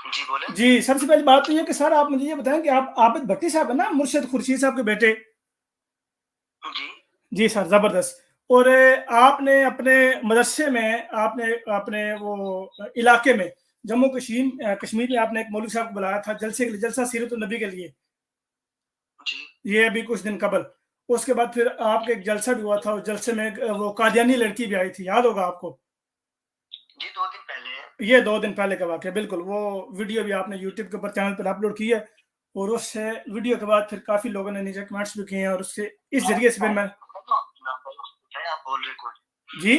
जी बोले। जी, सबसे पहली बात तो ये कि सर आप मुझे ये बताएँ कि आप आबिद भट्टी साहब है ना, मुर्शिद खुर्शीद साहब के बेटे? जी। जी सर, ज़बरदस्त। और आपने अपने मदरसे में आपने अपने वो इलाके में जम्मू कश्मीर में आपने एक मौलवी साहब को बुलाया था जलसे के लिए, जलसा सीरत नबी के लिए, जी। ये अभी कुछ दिन कबल। उसके बाद फिर आपका एक जलसा भी हुआ था, उस जलसे में वो कादियानी लड़की भी आई थी, याद होगा आपको? जी 2 दिन पहले है। ये 2 दिन पहले का वाक़या, बिल्कुल, वो वीडियो भी आपने यूट्यूब के ऊपर चैनल पर अपलोड की है और उस वीडियो के बाद फिर काफ़ी लोगों ने नीचे कमेंट्स भी किए हैं और उससे इस ज़रिए से फिर मैं आप बोल रहे कौन? जी?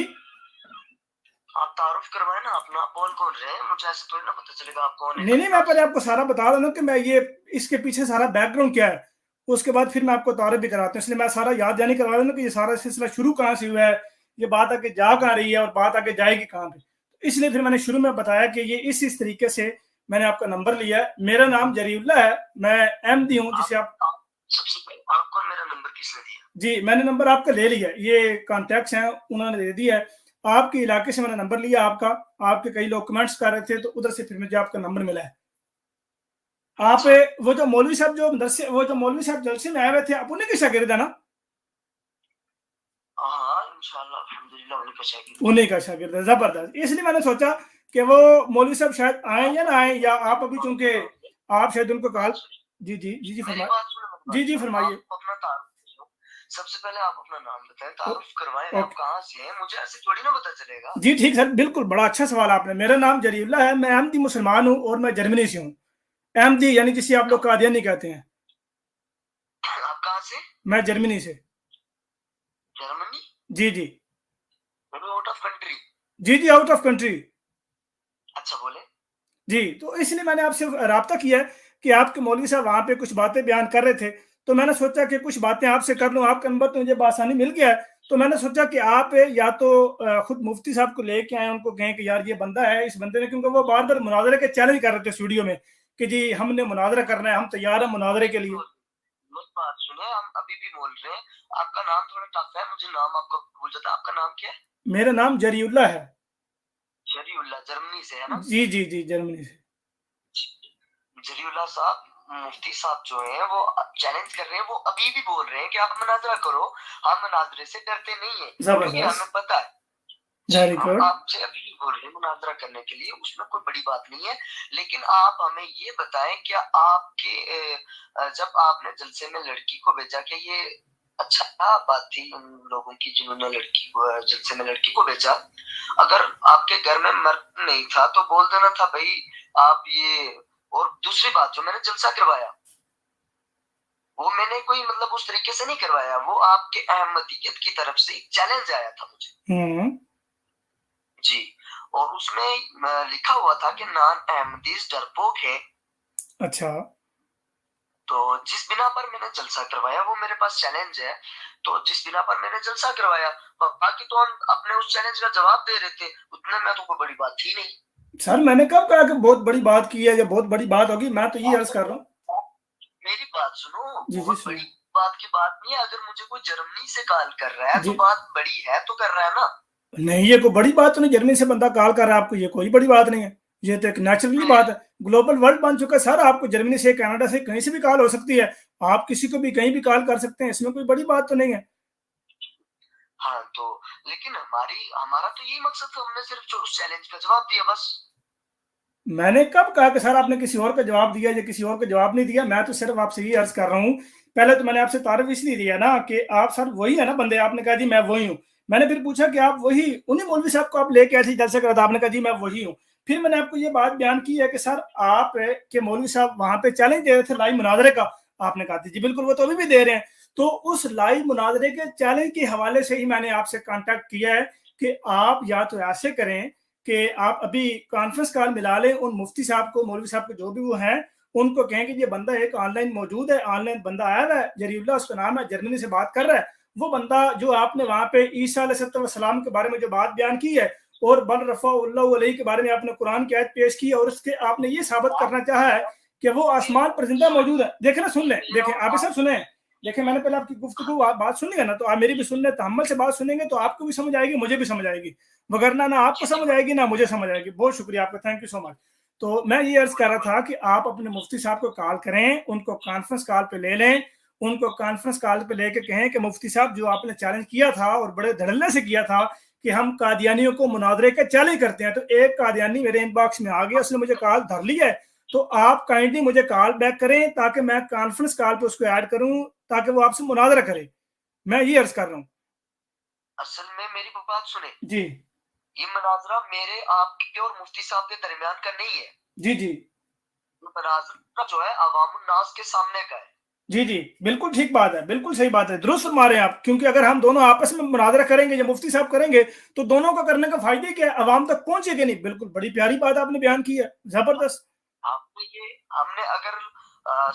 आप तारुफ करवाए ना अपना, आप बोल कौन रहे हैं? मुझे ऐसे थोड़ी ना पता चलेगा आप कौन है नहीं, नहीं, मैं कहाँ पहले से। आपको सारा बता दूँ ना कि मैं ये इसके पीछे सारा बैकग्राउंड क्या है। उसके बाद फिर मैं आपको तारुफ भी कराता हूँ, इसलिए मैं सारा याद दहानी करवा दूँ ना कि ये सारा सिलसिला शुरू कहाँ से हुआ है, ये बात आगे जा कहाँ रही है और बात आगे जाएगी कहाँ पे। तो इसलिए फिर मैंने शुरू में बताया कि ये इस तरीके से मैंने आपका नंबर लिया है। मेरा नाम जरीउल्लाह है, मैं अहमदी हूँ जिसे आप आप सबसे पहले आपको मेरा नंबर किसने दिया? जी, मैंने नंबर आपका ले लिया है, ये कॉन्टैक्ट्स हैं उन्होंने दे दिया है। आपके इलाके से मैंने नंबर लिया आपका, आपके कई लोग कमेंट्स कर रहे थे तो उधर से फिर मुझे आपका नंबर मिला है। आप अच्छा। वो जो मौलवी साहब जलसे में आए हुए थे, आप उन्हीं के शागिर्द है ना? हाँ, हाँ, इंशाअल्लाह अल्हम्दुलिल्लाह उन्हीं का शागिर्द हूँ। उन्हीं का शागिर्द है, ज़बरदस्त। इसलिए मैंने सोचा कि वो मौलवी साहब शायद आएँ या ना आएँ या आप अभी चूँकि आप शायद उनको कॉल जी, जी, जी, जी, मेरी फरमाएँ। बात सुनो, मेरी बात जी, जी, सुनो। फरमाइए। आप अपना तारुफ करो। सबसे पहले आप अपना नाम बताएँ, ओ तारुफ करवाएँ, आप ओके। कहाँ से हैं? मुझे ऐसे थोड़ी ना पता चलेगा। जी, ठीक सर, बिल्कुल, बड़ा अच्छा सवाल आपने। मेरा नाम जरीउल्लाह है, मैं अहमदी मुसलमान हूँ और मैं जर्मनी से हूँ। अहमदी यानी जिसे आप लोग कहाँ कादियानी कहते हैं। आप कहाँ से? मैं जर्मनी से। जर्मनी? जी, जी। Out of country? जी, जी, आउट ऑफ कंट्री। अच्छा बोले। जी, तो इसलिए मैंने आपसे राब्ता किया है कि आपके मौलवी साहब वहाँ पे कुछ बातें बयान कर रहे थे, तो मैंने सोचा कि कुछ बातें आपसे कर लूँ, आपका नंबर तो मुझे बआसानी मिल गया है, तो मैंने सोचा कि आप या तो खुद मुफ्ती साहब को लेके आएँ, उनको कहें कि यार ये बंदा है, इस बंदे ने क्योंकि वो बार-बार मुनाज़रे के चैलेंज कर रहे थे स्टूडियो में कि जी हमने मुनाज़रा करना है, हम तैयार हैं मुनाज़रे के लिए। मेरी बात सुने, हम अभी भी बोल रहे हैं। आपका नाम थोड़ा टफ है, मुझे नाम आपका भूल जाता है। आपका नाम क्या है? मेरा नाम जरीउल्लाह है। जरीउल्लाह, जर्मनी से है ना? जी, जी, जी, जर्मनी से। जरीउल्लाह साहब, मुफ्ती साहब जो हैं वो चैलेंज कर रहे हैं, वो अभी भी बोल रहे हैं कि आप मुनाजरा करो। हम मुनाजरे से डरते नहीं है क्योंकि हमें ज़बरदस्त, पता है। जी, वेरी हम गुड। आपसे अभी भी बोल रहे हैं मुनाजरा करने के लिए, उसमें कोई बड़ी बात नहीं है। लेकिन आप हमें ये बताएं, क्या आपके जब आपने जलसे में लड़की को भेजा, कि ये अच्छा बात थी उन लोगों की जिन्होंने लड़की को जलसे में लड़की को भेजा? अगर आपके घर में मर्द नहीं था तो बोल देना था भाई आप ये। और दूसरी बात, जो मैंने जलसा करवाया वो मैंने कोई मतलब उस तरीके से नहीं करवाया, वो आपके अहमदियत की तरफ से एक चैलेंज आया था मुझे। हुँ, जी। और उसमें लिखा हुआ था कि नॉन अहमदीज डरपोक है। अच्छा। तो जिस बिना पर मैंने जलसा करवाया वो मेरे पास चैलेंज है। तो जिस बिना पर मैंने जलसा करवाया, बाकी तो हम अपने उस चैलेंज का जवाब दे रहे थे, उतने में तो कोई बड़ी बात थी नहीं। सर मैंने कब कहा कि बहुत बड़ी बात की है या बहुत बड़ी बात होगी? मैं तो ये अर्ज़ कर रहा हूँ। मेरी बात सुनो, जी, जी, बहुत बड़ी सुनिए। बात की बात नहीं है। अगर मुझे कोई जर्मनी से कॉल कर रहा है तो जी, बात बड़ी है तो कर रहा है ना। नहीं ये कोई बड़ी बात तो नहीं, जर्मनी से बंदा कॉल कर रहा है आपको, ये कोई बड़ी बात नहीं है। ये तो एक नेचुरली बात है। ग्लोबल वर्ल्ड बन चुका है सर, आपको जर्मनी से, कनाडा से, कहीं से भी कॉल हो सकती है। आप किसी को भी कहीं भी कॉल कर सकते हैं, इसमें कोई बड़ी बात तो नहीं है। हाँ तो, लेकिन हमारा तो यही मकसद था, हमने सिर्फ जो उस चैलेंज का जवाब दिया बस। मैंने कब कहा कि सर आपने किसी और का जवाब दिया या किसी और का जवाब नहीं दिया? मैं तो सिर्फ आपसे ये अर्ज कर रहा हूँ, पहले तो मैंने आपसे तारुफ इसलिए दिया ना कि आप सर वही है ना बंदे, आपने कहा जी मैं वही हूँ। मैंने फिर पूछा कि आप वही उन्हीं मौलवी साहब को आप लेके ऐसे जलसे करा था, आपने कहा जी मैं वही हूँ। फिर मैंने आपको ये बात बयान की है कि सर आप के मौलवी साहब वहां पे चैलेंज दे रहे थे लाइव मुनाजरे का, आपने कहा जी बिल्कुल वो तो अभी भी दे रहे हैं। तो उस लाइव मुनाजरे के चैलेंज के हवाले से ही मैंने आपसे कॉन्टैक्ट किया है कि आप या तो ऐसे करें कि आप अभी कॉन्फ्रेंस कॉल मिला लें उन मुफ्ती साहब को, मौलवी साहब को, जो भी वो हैं, उनको कहें कि ये बंदा एक ऑनलाइन मौजूद है, ऑनलाइन बंदा आया हुआ है, जरीउल्लाह उसका नाम है, जर्मनी से बात कर रहा है। वो बंदा जो आपने वहां पे ईसा अलैहिस्सलाम के बारे में जो बात बयान की है और बल रफ़ाउल्लाहु अलैहि के बारे में आपने कुरान की आयत पेश की है और उसके आपने ये साबित करना चाहा है कि वो आसमान पर जिंदा मौजूद है। देखे ना, सुन लें, देखें आप सब सुने, देखिए मैंने पहले आपकी गुफ्तगू बात सुन लिया ना, तो आप मेरी भी सुन लें, तहम्मुल से बात सुनेंगे तो आपको भी समझ आएगी, मुझे भी समझ आएगी, वगरना ना आपको जी जी समझ आएगी ना मुझे समझ आएगी। बहुत शुक्रिया आपका, थैंक यू सो मच। تو میں یہ عرض کر رہا تھا کہ آپ اپنے مفتی صاحب کو کال کریں, ان کو کانفرنس کال پہ لے لیں, ان کو کانفرنس کال پہ لے کے کہیں کہ مفتی صاحب جو آپ نے چیلنج کیا تھا اور بڑے دھڑلے سے کیا تھا کہ ہم قادیانیوں کو مناظرے کا چیلنج کرتے ہیں, تو ایک قادیانی میرے ان باکس میں آ گیا, اس نے مجھے کال دھر لی ہے, تو آپ کائنڈلی مجھے کال بیک کریں تاکہ میں کانفرنس کال پہ اس کو ایڈ کروں تاکہ وہ آپ سے مناظرہ کرے. میں یہ عرض کر رہا ہوں. اصل میں میری بات سنیں جی یہ مناظرہ میرے آپ کے اور مفتی صاحب کے درمیان کا نہیں ہے. جی جی مناظرہ جو ہے عوام الناس کے سامنے کا ہے. جی جی بالکل ٹھیک بات ہے, بالکل صحیح بات ہے, درست فرما رہے ہیں آپ, کیونکہ اگر ہم دونوں آپس میں مناظرہ کریں گے یا مفتی صاحب کریں گے تو دونوں کا کرنے کا فائدہ کیا ہے, عوام تک پہنچے گا نہیں. بالکل بڑی پیاری بات آپ نے بیان کی ہے, زبردست. آپ نے یہ ہم نے اگر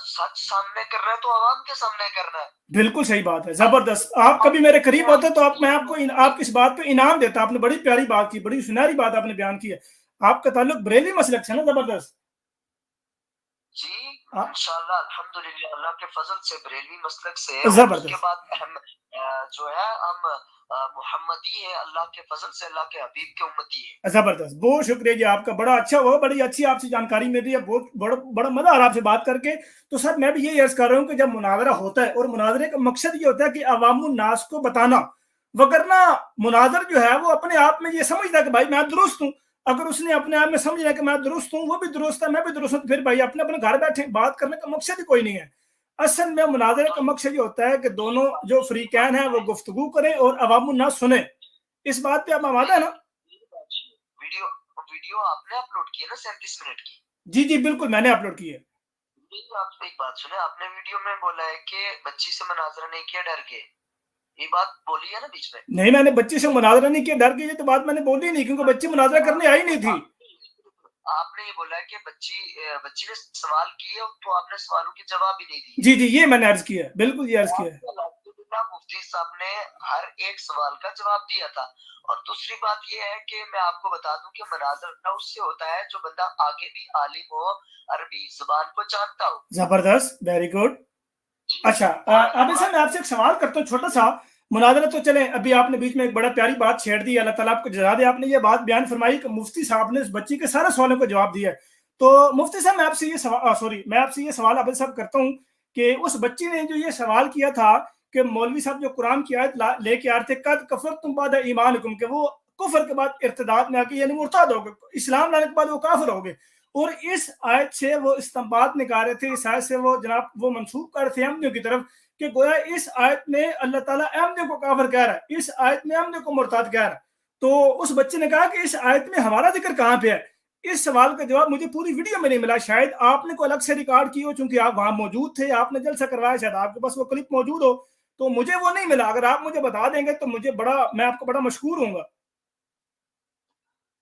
سچ سامنے کرنا ہے تو عوام کے سامنے کرنا ہے. بالکل صحیح بات ہے, زبردست. آپ کبھی میرے قریب ہوتے تو میں آپ کو آپ کی اس بات پہ انعام دیتا. آپ نے بڑی پیاری بات کی, بڑی سنہری بات آپ نے بیان کی ہے. آپ کا تعلق بریلوی مسلک سے نا, زبردست. جی انشاءاللہ الحمدللہ اللہ کے فضل سے بریلوی مسلک سے. زبردست. اس کے بعد ہم جو ہے ہم محمدی ہیں, اللہ کے فضل سے اللہ کے حبیب کے امتی ہیں. زبردست, بہت شکریہ جی آپ کا, بڑا اچھا ہوا, بڑی اچھی آپ سے جانکاری مل رہی ہے, بہت بڑا مزہ آ رہا آپ سے بات کر کے. تو سر میں بھی یہی عرض کر رہا ہوں کہ جب مناظرہ ہوتا ہے, اور مناظرے کا مقصد یہ ہوتا ہے کہ عوام الناس کو بتانا, وگرنہ مناظر جو ہے وہ اپنے آپ میں یہ سمجھتا ہے کہ بھائی میں درست ہوں. اگر اس نے اپنے آپ میں سمجھنا کہ میں درست ہوں, وہ بھی درست ہے, میں بھی درست ہوں, پھر بھائی اپنے اپنے گھر بیٹھے بات کرنے کا مقصد ہی کوئی نہیں ہے. اصل میں مناظرے کا مقصد یہ ہوتا ہے کہ دونوں جو فریقین ہیں وہ گفتگو کریں اور عوام الناس سنیں. اس بات پہ آپ آمادہ ہے نا؟ ویڈیو آپ نے اپلوڈ کی ہے نا 37 منٹ کی؟ جی جی بالکل میں نے اپلوڈ کی ہے. آپ ایک بات سنیں, آپ نے ویڈیو میں بولا ہے کہ بچی سے مناظرہ نہیں کیا ڈر کے, یہ بات بولی ہے نا بیچ میں؟ نہیں, میں نے بچی سے مناظرہ نہیں کیا ڈر کے, یہ تو بات میں نے بولی نہیں, کیونکہ بچی مناظرہ کرنے آئی نہیں تھی. آپ نے یہ بولا ہے کہ بچی نے سوال کیے تو آپ نے سوالوں کے جواب ہی نہیں دیے. جی جی یہ میں نے عرض کیا ہے, بالکل یہ عرض کیا ہے. مفتی صاحب نے ہر ایک سوال کا جواب دیا تھا. اور دوسری بات یہ ہے کہ میں آپ کو بتا دوں کہ مناظرہ اس سے ہوتا ہے جو بندہ آگے بھی عالم ہو, عربی زبان کو جانتا ہو. زبردست, ویری گڈ. اچھا اب سے میں آپ سے ایک سوال کرتا ہوں چھوٹا سا. مناظرہ تو چلیں, ابھی آپ نے بیچ میں ایک بڑا پیاری بات چھیڑ دی, اللہ تعالیٰ آپ کو جزا دے. آپ نے یہ بات بیان فرمائی کہ مفتی صاحب نے اس بچی کے سارے سوالوں کو جواب دیا ہے. تو مفتی صاحب میں آپ سے یہ سوال عابد صاحب کرتا ہوں کہ اس بچی نے جو یہ سوال کیا تھا کہ مولوی صاحب جو قرآن کی آیت لے کے آ رہے تھے, قد کفرتم بعد ایمانکم, کہ وہ کفر کے بعد ارتداد میں آ کے یعنی مرتد ہو گئے, اسلام لانے کے بعد وہ کافر ہو گئے, اور اس آیت سے وہ استنباط نکال رہے تھے, اس آیت سے وہ جناب وہ منسوخ کر رہے تھے احمدیوں کی طرف کہ گویا اس آیت میں اللہ تعالیٰ احمدیوں کو کافر کہہ رہا ہے, اس آیت میں احمدیوں کو مرتد کہہ رہا ہے. تو اس بچے نے کہا کہ اس آیت میں ہمارا ذکر کہاں پہ ہے. اس سوال کا جواب مجھے پوری ویڈیو میں نہیں ملا, شاید آپ نے کوئی الگ سے ریکارڈ کی ہو, چونکہ آپ وہاں موجود تھے, آپ نے جلسہ کروایا, شاید آپ کے پاس وہ کلپ موجود ہو, تو مجھے وہ نہیں ملا. اگر آپ مجھے بتا دیں گے تو میں آپ کو بڑا مشکور ہوں گا.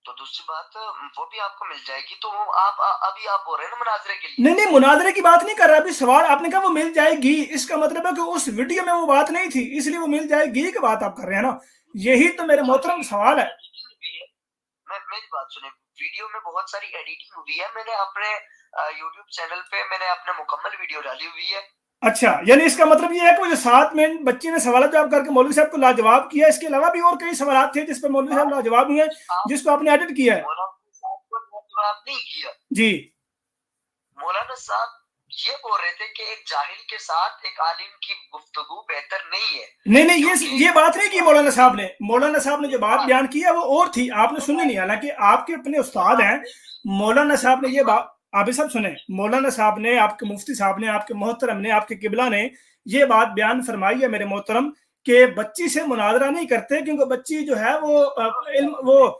تو دوسری بات وہ بھی آپ کو مل جائے گی. تو آپ ابھی آپ بول رہے ہیں نا مناظرے کے لیے. نہیں مناظرے کی بات نہیں کر رہا, ابھی سوال آپ نے کہا وہ مل جائے گی, اس کا مطلب ہے کہ اس ویڈیو میں وہ بات نہیں تھی, اس لیے وہ مل جائے گی کی بات آپ کر رہے ہیں نا. یہی تو میرے محترم سوال ہے. میری بات سنیں, ویڈیو میں بہت ساری ایڈیٹنگ ہوئی ہے, میں نے اپنے یوٹیوب چینل پہ میں نے اپنے مکمل ویڈیو ڈالی ہوئی ہے. اچھا, یعنی اس کا مطلب یہ ہے کہ وہ جو 7 منٹ بچی نے سوالات جواب کر کے مولوی صاحب کو لاجواب کیا, اس کے علاوہ بھی اور کئی سوالات تھے جس پہ مولوی صاحب لاجواب ہوئے, جس کو آپ نے ایڈٹ کیا ہے. مولانا صاحب کو لاجواب نہیں کیا جی. مولانا صاحب یہ بول رہے تھے کہ ایک جاہل کے ساتھ ایک عالم کی گفتگو بہتر نہیں ہے. نہیں یہ بات نہیں کی مولانا صاحب نے. مولانا صاحب نے جو بات بیان کی ہے وہ اور تھی, آپ نے سنی نہیں. حالانکہ آپ کے اپنے استاد ہیں مولانا صاحب نے یہ بات, آپ سب سنیں, مولانا صاحب نے, آپ کے مفتی صاحب نے, آپ کے محترم نے, آپ کے قبلہ نے یہ بات بیان فرمائی ہے میرے محترم کہ بچی سے مناظرہ نہیں کرتے, کیونکہ بچی جو ہے وہ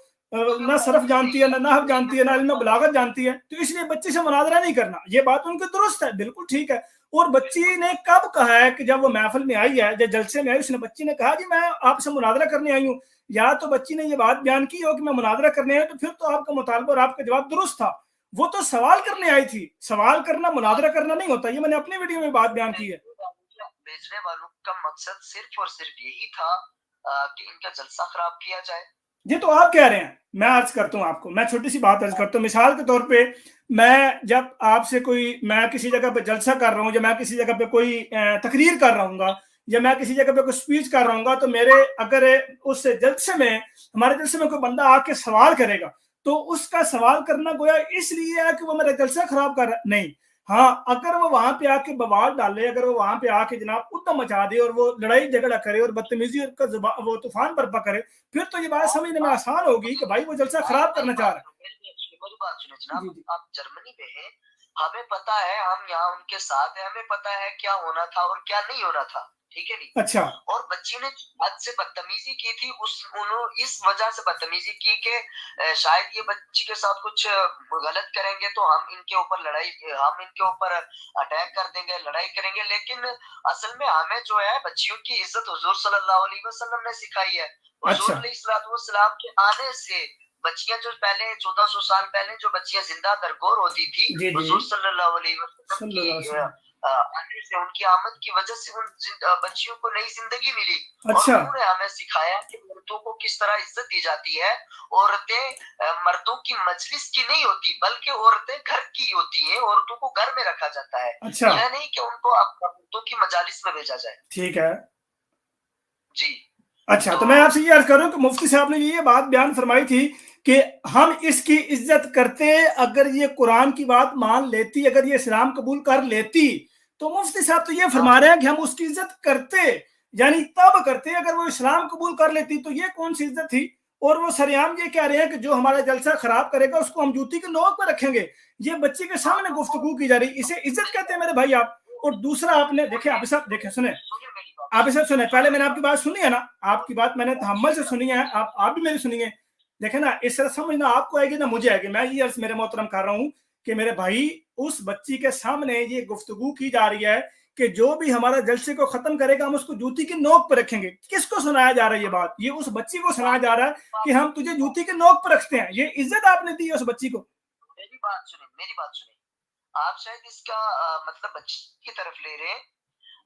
نہ صرف جانتی ہے, نہ نحو جانتی ہے, نہ علم بلاغت جانتی ہے, تو اس لیے بچی سے مناظرہ نہیں کرنا. یہ بات ان کی درست ہے, بالکل ٹھیک ہے. اور بچی نے کب کہا ہے کہ جب وہ محفل میں آئی ہے, جب جلسے میں آئی, اس نے بچی نے کہا کہ میں آپ سے مناظرہ کرنے آئی ہوں. یا تو بچی نے یہ بات بیان کی ہو کہ میں مناظرہ کرنے آئی, تو پھر تو آپ کا مطالبہ اور آپ کا جواب درست تھا. وہ تو سوال کرنے آئی تھی, سوال کرنا مناظرہ کرنا نہیں ہوتا. یہ میں نے اپنی ویڈیو میں بات بیان کی ہے. بیچنے والوں کا مقصد صرف اور صرف یہی تھا کہ ان کا جلسہ خراب کیا جائے. یہ تو آپ کہہ رہے ہیں, میں عرض کرتا ہوں آپ کو, میں چھوٹی سی بات عرض کرتا ہوں. مثال کے طور پہ میں جب آپ سے میں کسی جگہ پہ جلسہ کر رہا ہوں, یا میں کسی جگہ پہ کوئی تقریر کر رہا ہوں گا, یا میں کسی جگہ پہ کوئی سپیچ کر رہا ہوں گا, تو میرے اگر اس جلسے میں ہمارے جلسے میں کوئی بندہ آ کے سوال کرے گا, تو اس کا سوال کرنا گویا اس لیے ہے کہ وہ میرا جلسہ خراب کر رہا ہے؟ نہیں. ہاں اگر وہ وہاں پہ آ کے بوال ڈالے, اگر وہ وہاں پہ آ کے جناب ادھم مچا دے اور وہ لڑائی جھگڑا کرے اور بدتمیزی کا وہ طوفان برپا کرے, پھر تو یہ بات سمجھنے میں آسان ہوگی کہ بھائی وہ جلسہ خراب کرنا چاہ رہا ہے. میری بات سنیں جناب, آپ جرمنی میں ہیں, ہمیں پتا ہے, ہم یہاں ان کے ساتھ ہیں, ہمیں پتا ہے کیا ہونا تھا اور کیا نہیں ہونا تھا, ٹھیک ہے نہیں. اچھا. اور بچی نے حد سے بدتمیزی کی تھی, اس وجہ سے بدتمیزی کی کہ شاید یہ بچی کے ساتھ کچھ غلط کریں گے تو ہم ان کے اوپر اٹیک کر دیں گے, لڑائی کریں گے. لیکن اصل میں ہمیں جو ہے بچیوں کی عزت حضور صلی اللہ علیہ وسلم نے سکھائی ہے. حضور علیہ السلام کے آنے سے بچیاں جو پہلے 1400 سال پہلے جو بچیاں زندہ درگور ہوتی تھی, حضور صلی اللہ علیہ وسلم کی آنے سے, ان کی آمد کی وجہ سے ان بچیوں کو نئی زندگی ملی. اور انہوں نے ہمیں سکھایا کہ مردوں کو کس طرح عزت دی جاتی ہے. عورتیں مردوں کی مجلس کی نہیں ہوتی بلکہ عورتیں گھر کی ہوتی ہیں, عورتوں کو گھر میں رکھا جاتا ہے. یہ نہیں کہ ان کو مردوں کی مجالس میں بھیجا جائے. ٹھیک ہے جی. اچھا, تو میں آپ سے یہ عرض کروں کہ مفتی صاحب نے یہ بات بیان فرمائی تھی کہ ہم اس کی عزت کرتے اگر یہ قرآن کی بات مان لیتی, اگر یہ اسلام قبول کر لیتی, تو مفتی صاحب تو یہ فرما رہے ہیں کہ ہم اس کی عزت کرتے, یعنی تب کرتے اگر وہ اسلام قبول کر لیتی. تو یہ کون سی عزت تھی؟ اور وہ سریعام یہ کہہ رہے ہیں کہ جو ہمارا جلسہ خراب کرے گا اس کو ہم جوتی کے نوک پہ رکھیں گے. یہ بچی کے سامنے گفتگو کی جا رہی, اسے عزت کہتے ہیں میرے بھائی آپ. اور دوسرا آپ نے دیکھیں آپ صاحب, دیکھیں سنیں آپ سب سنیں, پہلے میں نے آپ کی بات سنی ہے نا, آپ کی بات میں نے تحمل سے سنی ہے, آپ بھی میری سنیے. دیکھیں نا, اس طرح سمجھنا آپ کو آئے گی نہ مجھے آئے گی. میں یہ عرض میرے محترم کر رہا ہوں کہ میرے بھائی اس بچی کے سامنے یہ گفتگو کی جا رہی ہے کہ جو بھی ہمارا جلسے کو ختم کرے گا ہم اس کو جوتی کی نوک پہ رکھیں گے. کس کو سنایا جا رہا ہے یہ بات؟ یہ اس بچی کو سنایا جا رہا ہے کہ ہم تجھے جوتی کے نوک پہ رکھتے ہیں. یہ عزت آپ نے دی ہے اس بچی کو. میری بات سنیں, آپ شاید اس کا مطلب بچی کی طرف لے رہے ہیں.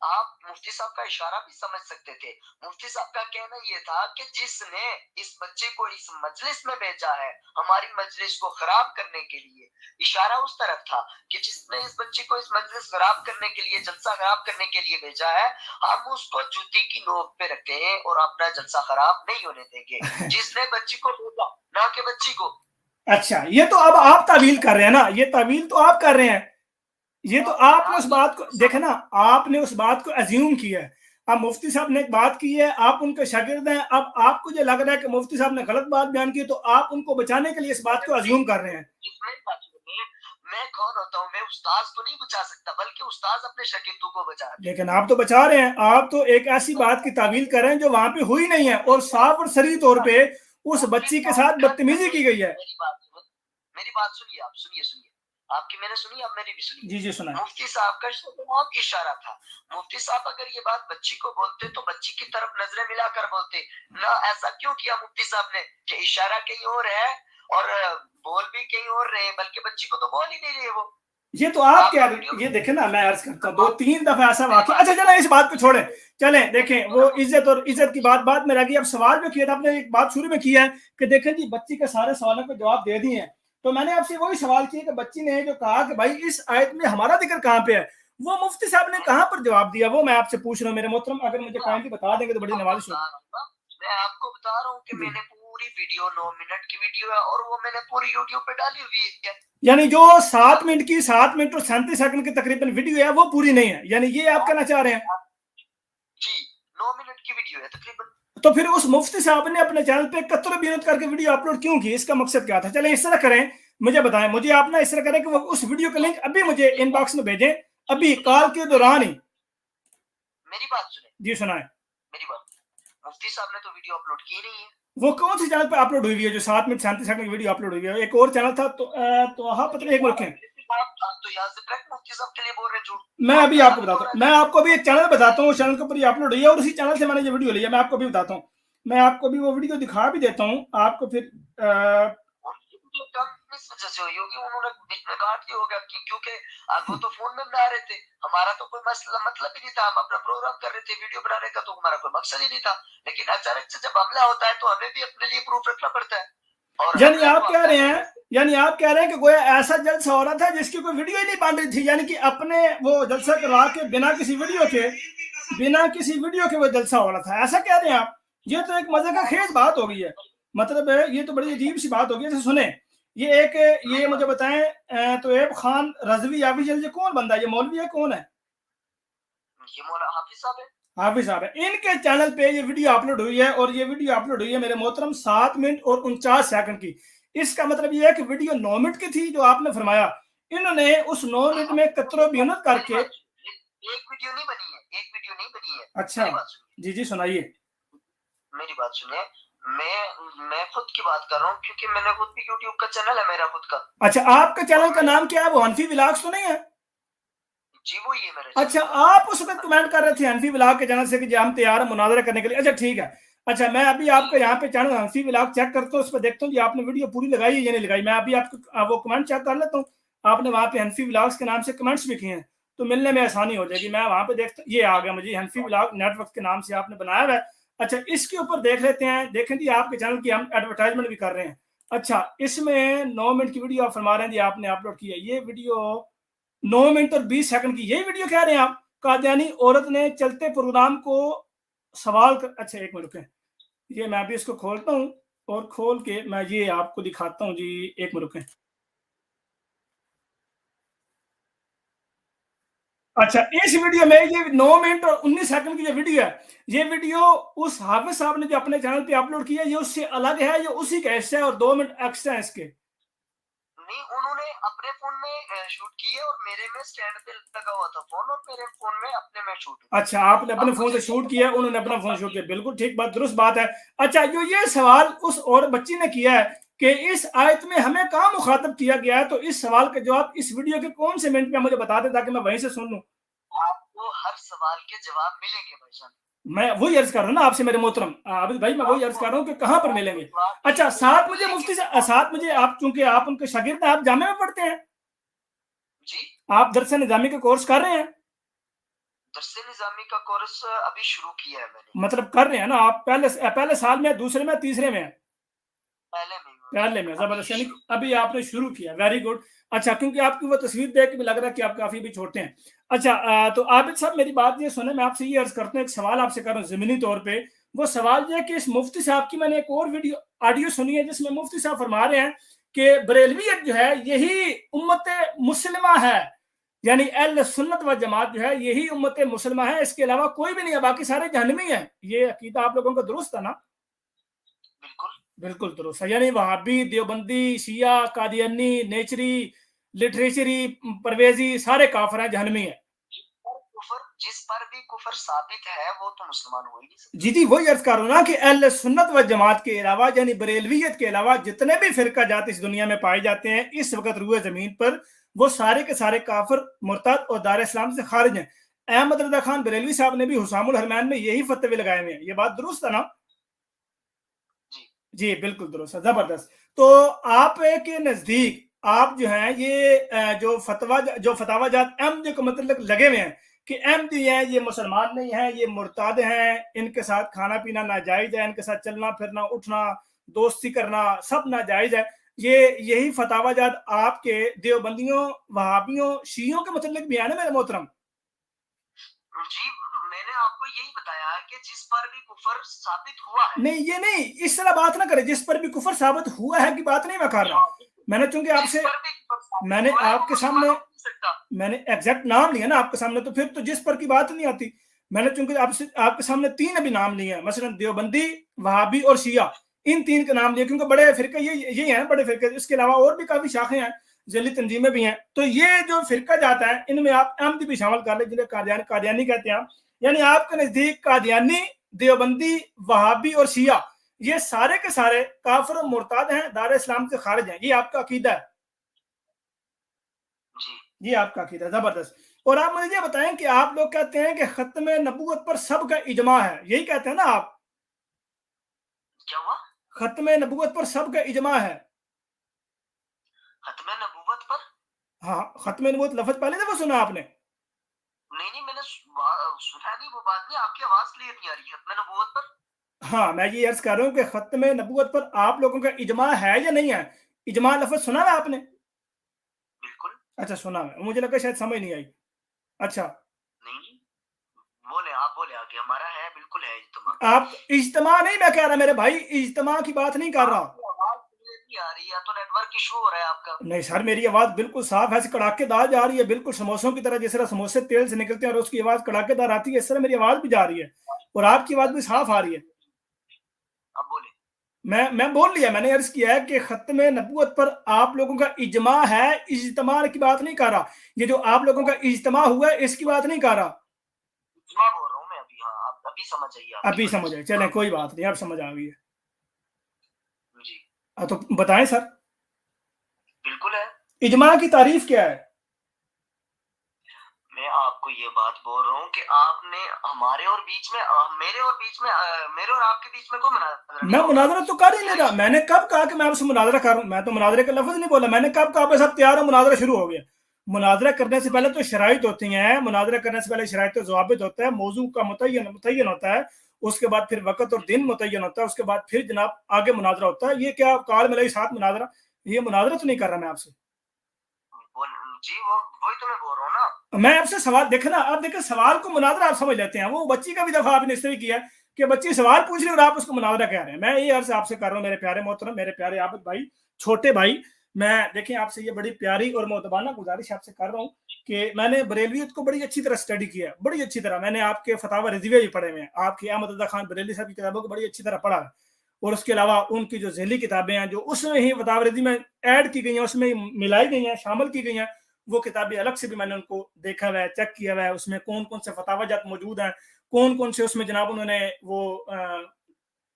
آپ مفتی صاحب کا اشارہ بھی سمجھ سکتے تھے. مفتی صاحب کا کہنا یہ تھا کہ جس نے اس بچے کو اس مجلس میں بھیجا ہے ہماری مجلس کو خراب کرنے کے لیے, اشارہ اس طرف تھا کہ جس نے اس بچے کو اس مجلس خراب کرنے کے لیے, جلسہ خراب کرنے کے لیے بھیجا ہے, ہم اس کو جوتی کی نوک پہ رکھتے ہیں اور اپنا جلسہ خراب نہیں ہونے دیں گے. جس نے بچی کو بھیجا, نہ کہ بچی کو. اچھا, یہ تو اب آپ تعویل کر رہے ہیں نا, یہ تعویل تو آپ کر رہے ہیں. یہ تو آپ نے اس بات کو دیکھا نا, آپ نے اس بات کو ازیوم کیا ہے. اب مفتی صاحب نے ایک بات کی ہے, آپ ان کے شاگرد ہیں, اب آپ کو یہ لگ رہا ہے کہ مفتی صاحب نے غلط بات بیان کی تو آپ ان کو بچانے کے لیے اس بات کو ازیوم کر رہے ہیں. میں کون ہوتا ہوں؟ میں استاذ تو نہیں بچا سکتا بلکہ استاذ اپنے شاگردوں کو بچا. لیکن آپ تو بچا رہے ہیں, آپ تو ایک ایسی بات کی تعویل کر رہے ہیں جو وہاں پہ ہوئی نہیں ہے اور صاف اور صریح طور پہ اس بچی کے ساتھ بدتمیزی کی گئی ہے. میری بات سنیے, آپ سنیے, آپ کی میں نے سنی, اب میری بھی سنی. جی سنا. مفتی صاحب کا اشارہ تھا. مفتی صاحب اگر یہ بات بچی کو بولتے تو بچی کی طرف نظریں ملا کر بولتے نہ. ایسا کیوں کیا مفتی صاحب نے کہ اشارہ کہیں اور ہے اور بول بھی کہیں اور رہے, بلکہ بچی کو تو بول ہی نہیں رہے وہ. یہ تو آپ کیا, یہ دیکھیں نا, میں عرض کرتا ہوں 2-3 دفعہ ایسا واقعہ. اچھا چلیں اس بات کو چھوڑیں, چلیں دیکھیں وہ عزت اور عزت کی بات میں رہ گئی. اب سوال جو کیا تھا آپ نے, ایک بات شروع میں کی ہے کہ دیکھیں جی بچی کے سارے سوالوں کو جواب دے دیے ہیں, تو میں نے آپ سے وہی سوال کیا کہ بچی نے جو کہا کہ بھائی اس آیت میں ہمارا ذکر کہاں پہ ہے, وہ مفتی صاحب نے کہاں پر جواب دیا, وہ میں آپ سے پوچھ رہا ہوں میرے محترم. اگر مجھے کائنڈلی بتا دیں گے تو بڑی نوازش ہوگی. میں آپ کو بتا رہا ہوں کہ میں نے پوری ویڈیو 9 منٹ کی ویڈیو ہے اور وہ میں نے پوری یوٹیوب پہ ڈالی ہوئی ہے. یعنی جو 7 منٹ کی 7 منٹ اور 37 سیکنڈ کی تقریباً ویڈیو ہے وہ پوری نہیں ہے, یعنی یہ آپ کہنا چاہ رہے ہیں؟ جی 9 منٹ کی ویڈیو ہے تقریباً. تو پھر اس مفتی صاحب نے اپنے چینل پہ قطر بیرت کر کے ویڈیو اپلوڈ کیوں کی, اس کا مقصد کیا تھا؟ چلیں اس طرح کریں, مجھے بتائیں, مجھے آپ نا اس طرح کریں کہ وہ اس ویڈیو کا لنک ابھی مجھے ان باکس میں بھیجیں, ابھی کال کے دوران ہی. میری بات سنیں. جی سنائیں. میری بات, مفتی صاحب نے تو ویڈیو اپلوڈ کی نہیں ہے. وہ کون سی چینل پہ اپلوڈ ہوئی ہے جو 7 منٹ 37 سیکنڈ کی ویڈیو اپلوڈ ہوئی ہے؟ ایک اور چینل تھا تو ہاں پتہ نہیں, ایک ملک ہے. میں ابھی آپ کو بتاتا ہوں, میں آپ کو بھی ایک چینل بتاتا ہوں, اس چینل کے اوپر یہ اپلوڈ ہوئی ہے اور اسی چینل سے میں نے یہ ویڈیو لی ہے. میں آپ کو بھی بتاتا ہوں, میں آپ کو بھی وہ ویڈیو دکھا بھی دیتا ہوں آپ کو. پھر اس وجہ سے ہوئی ہوگی, انہوں نے بیچ میں کاٹ دیا ہوگا کیونکہ وہ تو فون میں بنا رہے تھے, ہمارا تو کوئی مسئلہ مطلب ہی نہیں تھا, ہم اپنا پروگرام کر رہے تھے, ویڈیو بنانے کا تو ہمارا کوئی مقصد ہی نہیں تھا. لیکن اچانک سے جب حملہ ہوتا ہے تو ہمیں بھی اپنے لیے پروف رکھنا پڑتا ہے. یعنی آپ کہہ رہے ہیں کہ گویا ایسا جلسہ ہو رہا تھا جس کی کوئی ویڈیو ہی نہیں بن رہی تھی, یعنی کہ اپنے وہ جلسہ کروا کے بنا کسی ویڈیو کے وہ جلسہ ہو رہا تھا, ایسا کہہ رہے ہیں آپ؟ یہ تو ایک مزے کا خیز بات ہو گئی ہے. مطلب یہ تو بڑی عجیب سی بات ہوگی. جیسے سنیں, ये एक ये मुझे बताएं तो ऐब खान रजवी ऑफिशियल ये कौन बंदा है, ये मौलवी है कौन है? ये मौलाना हाफिज साहब है। हाफिज साहब है। इनके चैनल पे ये वीडियो अपलोड हुई है और ये वीडियो अपलोड हुई है मेरे मोहतरम 7 मिनट और 49 सेकंड की। इसका मतलब ये है कि वीडियो 9 मिनट की थी जो आपने फरमाया, इन्होंने उस 9 मिनट में कतरो मेहनत करके एक वीडियो नहीं बनी है, एक वीडियो नहीं बनी है। अच्छा मेरी बात सुनिए, जी सुनाइए। मेरी बात सुनिए, मैं खुद की बात कर रहा हूँ क्योंकि मैंने खुद भी यूट्यूब का चैनल है मेरा खुद का। अच्छा, आपके चैनल का नाम क्या है? वो हनफी व्लॉग्स तो नहीं है? जी वो ये मेरा अच्छा, आप उस वक्त कमेंट कर रहे थे हनफी व्लॉग के चैनल से कि जी हम तैयार हैं मुनाजरा करने के लिए। अच्छा ठीक है। अच्छा, मैं अभी आपका यहाँ पे चैनल हनफी व्लॉग चेक करता हूँ, उस पर देखता हूँ जी आपने वीडियो पूरी लगाई है या नहीं लगाई। मैं अभी आपको वो कमेंट चेक कर लेता हूँ। आपने वहाँ पे हनफी व्लॉग्स के नाम से कमेंट्स भी किए हैं तो मिलने में आसानी हो जाएगी। मैं वहाँ पे देखता, ये आ गया मुझे, हनफी व्लॉग नेटवर्क के नाम से आपने बनाया हुआ है। अच्छा, इसके ऊपर देख लेते हैं। देखें जी आपके चैनल की हम एडवर्टाइजमेंट भी कर रहे हैं। अच्छा, इसमें 9 मिनट की वीडियो आप फरमा रहे हैं जी आपने अपलोड की है। ये वीडियो 9 मिनट और 20 सेकंड की यही वीडियो कह रहे हैं आप? कादियानी औरत ने चलते प्रोग्राम को सवाल कर, अच्छा एक मिनट रुकें, ये मैं भी इसको खोलता हूँ और खोल के मैं ये आपको दिखाता हूँ जी, एक मिनट रुकें। अच्छा, इस वीडियो में ये 9 मिनट और 19 सेकंड की जो वीडियो है, ये वीडियो उस हाफिज साहब ने जो अपने चैनल पे अपलोड किया है, ये उससे अलग है, ये उसी का हिस्सा है और 2 मिनट एक्स्ट्रा है इसके। नहीं, उन्होंने अपने फोन में शूट की है और मेरे में स्टैंड पे लगा हुआ था फोन और मेरे फोन में अपने में शूट। अच्छा, आपने अपने फोन से शूट किया, उन्होंने अपना फोन शूट किया, बिल्कुल ठीक बात, दुरुस्त बात है। अच्छा, जो ये सवाल उस और बच्ची ने किया है कि इस आयत में हमें कहाँ मुखातब किया गया है, तो इस सवाल का जवाब इस वीडियो के कौन से मिनट पे मुझे बता दे ताकि मैं वहीं से सुन लूं। आपको हर सवाल के जवाब मिलेंगे भाईजान। मैं वही अर्ज कर रहा हूँ ना आपसे मेरे मोहतरम आबिद भाई, मैं वही अर्ज कर रहा हूँ कि कहाँ पर मिलेंगे। अच्छा, साथ मुझे मुफ्ती से साथ मुझे आप, चूंकि आप उनके शागिर्द हैं, आप जामे में पढ़ते हैं जी, आप दरस निजामी का कोर्स कर रहे हैं? दरस निजामी का कोर्स अभी शुरू किया है मैंने। मतलब कर रहे हैं ना आप? पहले साल में, दूसरे में, तीसरे में? पहले में, जबरदस्त, यानी अभी आपने शुरू किया, वेरी गुड। अच्छा, क्योंकि आपकी वो तस्वीर देख के भी लग रहा है कि आप काफी भी छोटे हैं। अच्छा, तो आबिद साहब मेरी बात ये सुने, मैं आपसे ये अर्ज करता हूँ, एक सवाल आपसे कर रहा हूँ जमीनी तौर पे। वो सवाल ये है कि इस मुफ्ती साहब की मैंने एक और वीडियो ऑडियो सुनी है जिसमें मुफ्ती साहब फरमा रहे हैं कि बरेलवियत जो है यही उम्मत मुस्लिमा है, यानी अहले सुन्नत व जमात जो है यही उम्मत मुस्लिमा है, इसके अलावा कोई भी नहीं है, बाकी सारे जहन्नमी है। ये अकीदा आप लोगों का दुरुस्त है ना? बिल्कुल बिल्कुल दुरुस्त है, यानी वहाबी, देवबंदी, शिया, कादियानी, नेचरी, लिटरेचरी, परवेजी सारे काफर हैं, जहन्नमी है। कुफर जिस पर भी कुफर साबित है वो तो मुसलमान हो ही नहीं सकता। जी वही अर्ज कर रहा हूं ना कि अहले सुन्नत व जमात के अलावा, यानी बरेलवियत के अलावा जितने भी फिरका जात इस दुनिया में पाए जाते हैं इस वक्त रुए जमीन पर, वो सारे के सारे काफिर, मुर्तद और दार इस्लाम से खारिज हैं। अहमद रजा खान बरेलवी साहब ने भी हुसामुल हरमैन में यही फतवे लगाए हुए हैं। ये बात दुरुस्त है ना? जी बिल्कुल दुरुस्त है, जबरदस्त। तो आप के नजदीक आप जो है ये जो फतवा जात अहमदी को मतलब लगे हुए हैं कि अहमदी है ये मुसलमान नहीं है, ये मुर्ताद हैं, इनके साथ खाना पीना नाजायज है, इनके साथ चलना फिरना उठना दोस्ती करना सब नाजायज है, ये यही फतवा जात आपके देवबंदियों, वहाबियों, शियों के मतलब भी है ना मेरे मोहतरम? जी, मैंने आपको यही बताया कि जिस पर भी कुफर साबित हुआ है। नहीं, ये नहीं, इस तरह बात ना करें, जिस पर भी कुफर साबित हुआ है की बात नहीं मैं कर रहा। मैंने चूंकि आपसे मैंने आपके सामने मैंने एग्जैक्ट नाम लिया ना आपके सामने, तो फिर तो जिस पर की बात नहीं आती। मैंने चूंकि आपसे आपके सामने 3 अभी नाम लिए हैं, मसलन देवबंदी, वहाबी और शिया, इन 3 के नाम लिए क्योंकि बड़े फिरके ये हैं बड़े फिरके। इसके अलावा और भी काफी शाखें हैं, जली तंजीमें भी हैं। तो ये जो फिरका जाता है इनमें आप अहमदी भी शामिल कर ले जिन्हें कादियानी कहते हैं। यानी आपके नजदीक कादियानी, देवबंदी, वहाबी और शिया ये सारे के सारे काफिर और मुर्ताद हैं, दार इस्लाम से खारिज हैं, ये आपका अकीदा है? ये आपका अकीदा, जबरदस्त। और आप मुझे ये बताएं कि आप लोग कहते हैं कि खत्म नबूवत पर सबका इजमा है, यही कहते हैं ना आप? क्या हुआ? खत्म नबूवत पर सबका इजमा है। खत्म नबूवत पर? हाँ, खत्म नबूवत लफ्ज पहले दफा सुना आपने? नहीं मैंने सुना नहीं, वो बात नहीं, आपकी आवाज क्लियर नहीं आ रही है। खत्म नबूवत पर? हाँ, मैं ये अर्ज कर रहा हूँ कि खत्म नबूवत पर आप लोगों का इजमा है या नहीं है? इजमा लफ्ज सुना है आपने? बिल्कुल। अच्छा, सुना है, मुझे लगा शायद समझ नहीं आई। अच्छा नहीं, बोले आप, बोले आगे। हमारा है, बिल्कुल है इज्तिमा। आप इज्तिमा नहीं, मैं कह रहा मेरे भाई, इज्तिमा की बात नहीं कर रहा। نہیں آ رही है, या तो नेटवर्क इशू हो रहा है आपका. नहीं सर, मेरी आवाज बिल्कुल साफ है, कड़ाकेदार जा रही है, बिल्कुल समोसों की तरह, जिस तरह समोसे तेल से निकलते हैं और उसकी आवाज कड़ाकेदार आती है, इस तरह मेरी आवाज भी जा रही है और आपकी आवाज भी साफ आ रही है. अब बोले. मैं बोल लिया, मैंने अर्ज किया है कि खत्म नबूवत पर आप लोगों का इजमा है, इज्तिमा की बात नहीं कर रहा. ये जो आप लोगों का इज्तिमा हुआ है इसकी बात नहीं कर रहा. इज्मा बोल रहा हूँ मैं अभी. हाँ, आप अभी समझ आइए. अभी समझ आए, चलें कोई बात नहीं, अब समझ आ गई है जी. तो बताएं सर, बिल्कुल है. इजमा की तारीफ क्या है? मैं आपको ये बात बोल रहा हूँ कि आपने हमारे और बीच में, मेरे और आपके बीच में कोई मुनाजरा. मैं मुनाजरा तो कर ही नहीं रहा. मैंने कब कहा कि मैं आपसे मुनाजरा कर रहा हूँ? मैं तो मुनाजरे का लफ्ज नहीं बोला. मैंने कब कहा बस अब तैयार हो, मुनाजरा शुरू हो गया? मुनाजरा करने से पहले तो शराइत होती हैं, मुनाजरा करने से पहले शराइत तो ज़वाबित होता है, मौजू का मुतय्यन होता है, उसके बाद फिर वक्त और दिन मुतय्यन होता है, उसके बाद फिर जनाब आगे मुनाजरा होता है. ये क्या काल मिलाई साथ मुनाजरा? ये मुनाजरा तो नहीं कर रहा मैं आपसे. जी, वही तो मैं बोल रहा हूँ ना. मैं आपसे सवाल देखना, आप देखें सवाल को मुनाजरा आप समझ लेते हैं. वो बच्ची का भी दफा आपने इस तरह किया कि बच्ची सवाल पूछ रही और आप उसको मुनाजरा कह रहे हैं. मैं ये अर्ज आपसे कर रहा हूँ मेरे प्यारे मोहतरम, मेरे प्यारे आबिद भाई, छोटे भाई, मैं देखें आपसे ये बड़ी प्यारी और मोतबाना गुजारिश आपसे कर रहा हूँ कि मैंने बरेलियत को बड़ी अच्छी तरह स्टडी किया, बड़ी अच्छी तरह. मैंने आपके फतावा रिजविया भी पढ़े हुए हैं, आपकी अहमद रज़ा खान बरेली साहब की किताबों को बड़ी अच्छी तरह पढ़ा है, और उसके अलावा उनकी जो झेली किताबें हैं जो उसमें ही फतावा रिजवी में ऐड की गई हैं, उसमें मिलाई गई हैं, शामिल की गई हैं, वो किताबें अलग से भी मैंने उनको देखा हुआ है, चेक किया हुआ है. उसमें कौन कौन से फतावाजात मौजूद हैं, कौन कौन से उसमें जनाब उन्होंने वो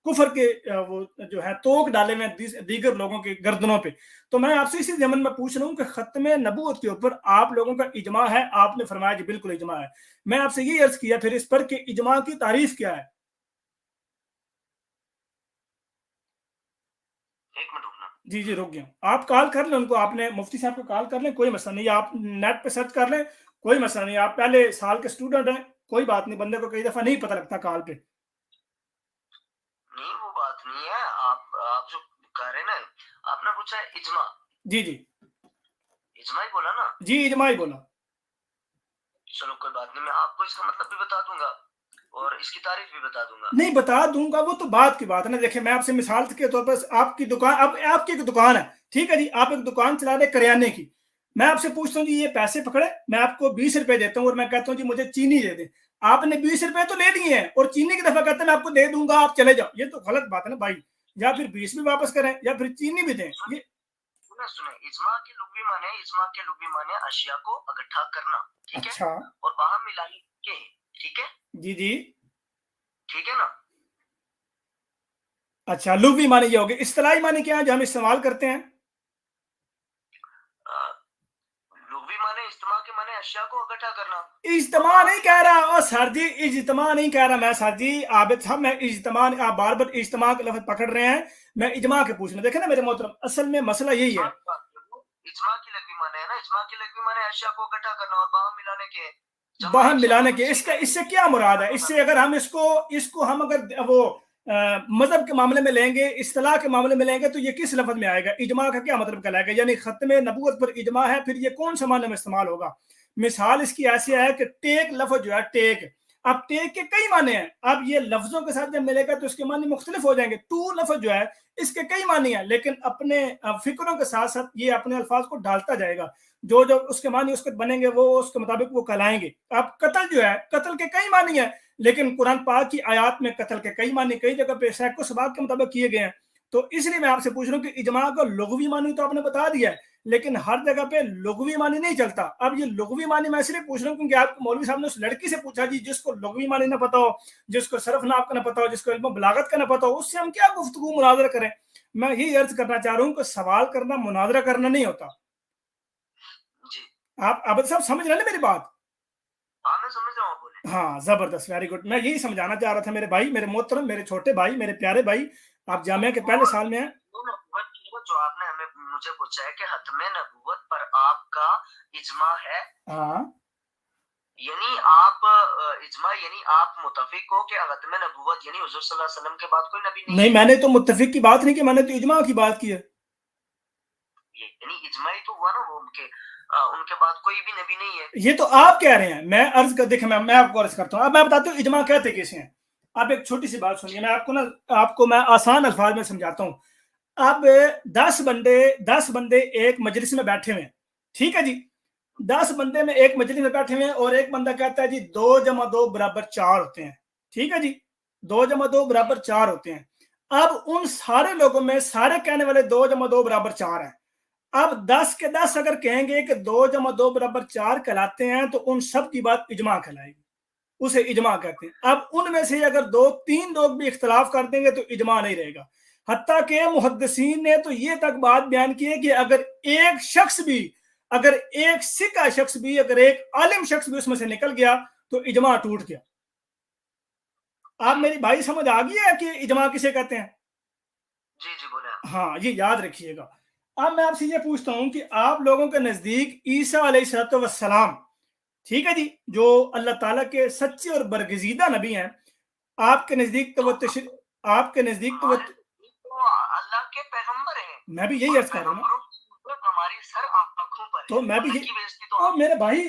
कुफर के वो जो है तोक डाले हुए दीगर लोगों के गर्दनों पे. तो मैं आपसे इसी जमन में पूछ रहा हूँ कि खत्म नबूवत के ऊपर आप लोगों का इजमा है. आपने फरमाया जी बिल्कुल इजमा है. मैं आपसे यही अर्ज किया फिर इस पर कि इजमा की तारीफ क्या है? एक मिनट रुकना. जी जी रुक गया. आप कॉल कर लें उनको, आपने मुफ्ती साहब को कॉल कर लें, कोई मसला नहीं. आप नेट पे सर्च कर लें, कोई मसला नहीं. आप पहले साल के स्टूडेंट हैं, कोई बात नहीं. बंदे को कई दफा नहीं पता लगता कॉल पे. नहीं, वो बात नहीं है. आप जो कह रहे हैं ना, आपने पूछा है इजमा. जी जी इजमा ही बोला ना. जी, इजमा ही बोला. चलो कोई बात नहीं, मैं आपको इसका मतलब भी बता दूंगा और इसकी तारीफ भी बता दूंगा. नहीं बता दूंगा, वो तो बात की बात है ना. देखिए मैं आपसे मिसाल के तौर पर, आपकी दुकान, अब आपकी एक दुकान है, ठीक है जी, आप एक दुकान चला रहे करियाने की. मैं आपसे पूछता हूँ जी ये पैसे पकड़े, मैं आपको 20 रुपए देता हूँ और मैं कहता हूँ जी मुझे चीनी दे दे. आपने 20 रुपए तो ले लिए हैं और चीनी की दफा कहते हैं मैं आपको दे दूंगा, आप चले जाओ. ये तो गलत बात है ना भाई. या फिर 20 भी वापस करें या फिर चीनी भी दें. ये सुने, इजमा के लुग़वी माने अशिया को इकट्ठा करना, ठीक है, अच्छा और वहां मिलाने के. ठीक है जी जी. ठीक है ना. अच्छा, लुग़वी माने ये हो गए. इस्तिलाही माने क्या है जो हम इस्तेमाल करते हैं? लुग़वी माने इज्तिमा के माने अशिया को इकट्ठा करना. इज्तिमा नहीं कह रहा और सर जी, इज्तिमा नहीं कह रहा मैं सर जी, आबिद साहब. मैं इज्तिमा, आप बार बार इज्तिमा का लफ्ज पकड़ रहे हैं, मैं इजमा के पूछ रहे. देखे ना मेरे मोहतरम, असल में मसला यही है. इजमा की लुग़वी माने है ना, इजमा की लुग़वी माने अशिया को इकट्ठा करना और वहां मिलाने के. बाहम मिलाने के. इसका इससे क्या मुराद है? इससे अगर हम इसको हम अगर वो मजहब के मामले में लेंगे, इस्तिलाह के मामले में लेंगे, तो ये किस लफ्ज में आएगा? इजमा का क्या मतलब कहलाएगा? यानी खत्म नबूवत पर इजमा है, फिर ये कौन से मामले में इस्तेमाल होगा? मिसाल इसकी ऐसी है कि टेक लफ्ज जो है, टेक, अब टेक के कई माने हैं. अब ये लफ्जों के साथ जब मिलेगा तो इसके माने मुख्तलिफ हो जाएंगे. टू लफ्ज जो है इसके कई माने हैं, लेकिन अपने फिक्रों के साथ साथ ये अपने अल्फाज को डालता जाएगा. जो जो उसके मानी उसके बनेंगे वो उसके मुताबिक वो कहलाएंगे. अब कत्ल जो है, कत्ल के कई मानी है, लेकिन कुरान पाक की आयात में कत्ल के कई मानी कई जगह पे सैकड़ों सबाब के मुताबिक किए गए हैं. तो इसलिए मैं आपसे पूछ रहा हूँ कि इजमा का लुग़वी मानी तो आपने बता दिया है, लेकिन हर जगह पे लुग़वी मानी नहीं चलता. अब ये लुग़वी मानी मैं इसलिए पूछ रहा हूँ क्योंकि आपको मौलवी साहब ने उस लड़की से पूछा जी जिसको लुग़वी मानी ना पता हो, जिसको सरफ नाप का ना पता हो, जिसको इल्म बलागत का ना पता हो, उससे हम क्या गुफ्तगू मुनाजरा करें? मैं यही अर्ज करना चाह रहा हूँ कि सवाल करना मुनाजरा करना नहीं होता. आप अब सब समझ रहे हैं मेरी बात? हाँ, मैं समझ रहा हूँ. बोले. हाँ, जबरदस्त, वेरी गुड. मैं यही समझाना चाह रहा था मेरे भाई, मेरे मोहतरम, मेरे छोटे भाई, मेरे प्यारे भाई. आप जामिया के पहले साल में हैं. जो आपने मुझे पूछा है कि खत्म नबूवत पर आपका इजमा है, हाँ, यानी आप इजमा यानी आप मुतफिक हो कि खत्म नबूवत यानी हुजूर सल्लल्लाहु अलैहि वसल्लम के बाद कोई नबी नहीं. नहीं, मैंने तो मुत्तफिक की बात नहीं की, मैंने तो इजमा की बात की है. यानी इजमा ही तो हुआ ना वो उनके बाद कोई भी नबी नहीं है. ये तो आप कह रहे हैं. मैं अर्ज कर देखें, मैं आपको अर्ज करता हूँ. अब मैं बताता हूँ इजमा कहते किसे हैं. आप एक छोटी सी बात सुनिए, मैं आपको मैं आसान अल्फाज में समझाता हूँ. अब 10 बंदे एक मजलिस में बैठे हुए हैं, ठीक है जी, 10 बंदे में एक मजलिस में बैठे हुए हैं और एक बंदा कहता है जी 2 + 2 = 4 होते हैं, ठीक है जी, 2 + 2 = 4 होते हैं। अब उन सारे लोगों में सारे कहने वाले 2 + 2 = 4 है। अब 10 के 10 अगर कहेंगे कि 2 + 2 = 4 कहलाते हैं तो उन सब की बात इजमा कहलाएगी, उसे इजमा कहते हैं। अब उनमें से अगर 2-3 लोग भी इख्तलाफ कर देंगे तो इजमा नहीं रहेगा। हत्ता के मुहद्दिसीन ने तो ये तक बात बयान की है कि अगर एक शख्स भी, अगर एक सिक्का शख्स भी, अगर एक आलिम शख्स भी उसमें से निकल गया तो इजमा टूट गया। आप मेरी भाई समझ आ गई है कि इजमा किसे कहते हैं? जी जी बोले। हाँ, ये याद रखिएगा। अब मैं आपसे ये पूछता हूं कि आप लोगों के नजदीक ईसा अलैहिस्सलाम, ठीक है जी, जो अल्लाह ताला के सच्चे और बरगजीदा नबी हैं, आपके नजदीक तो वो आपके नजदीक तो वो, तो अल्लाह के पैगंबर हैं, मैं भी यही अर्ज कर रहा हूँ ना, हमारी सर आंखों पर तो मैं भी की बेइज्जती तो ओ मेरे भाई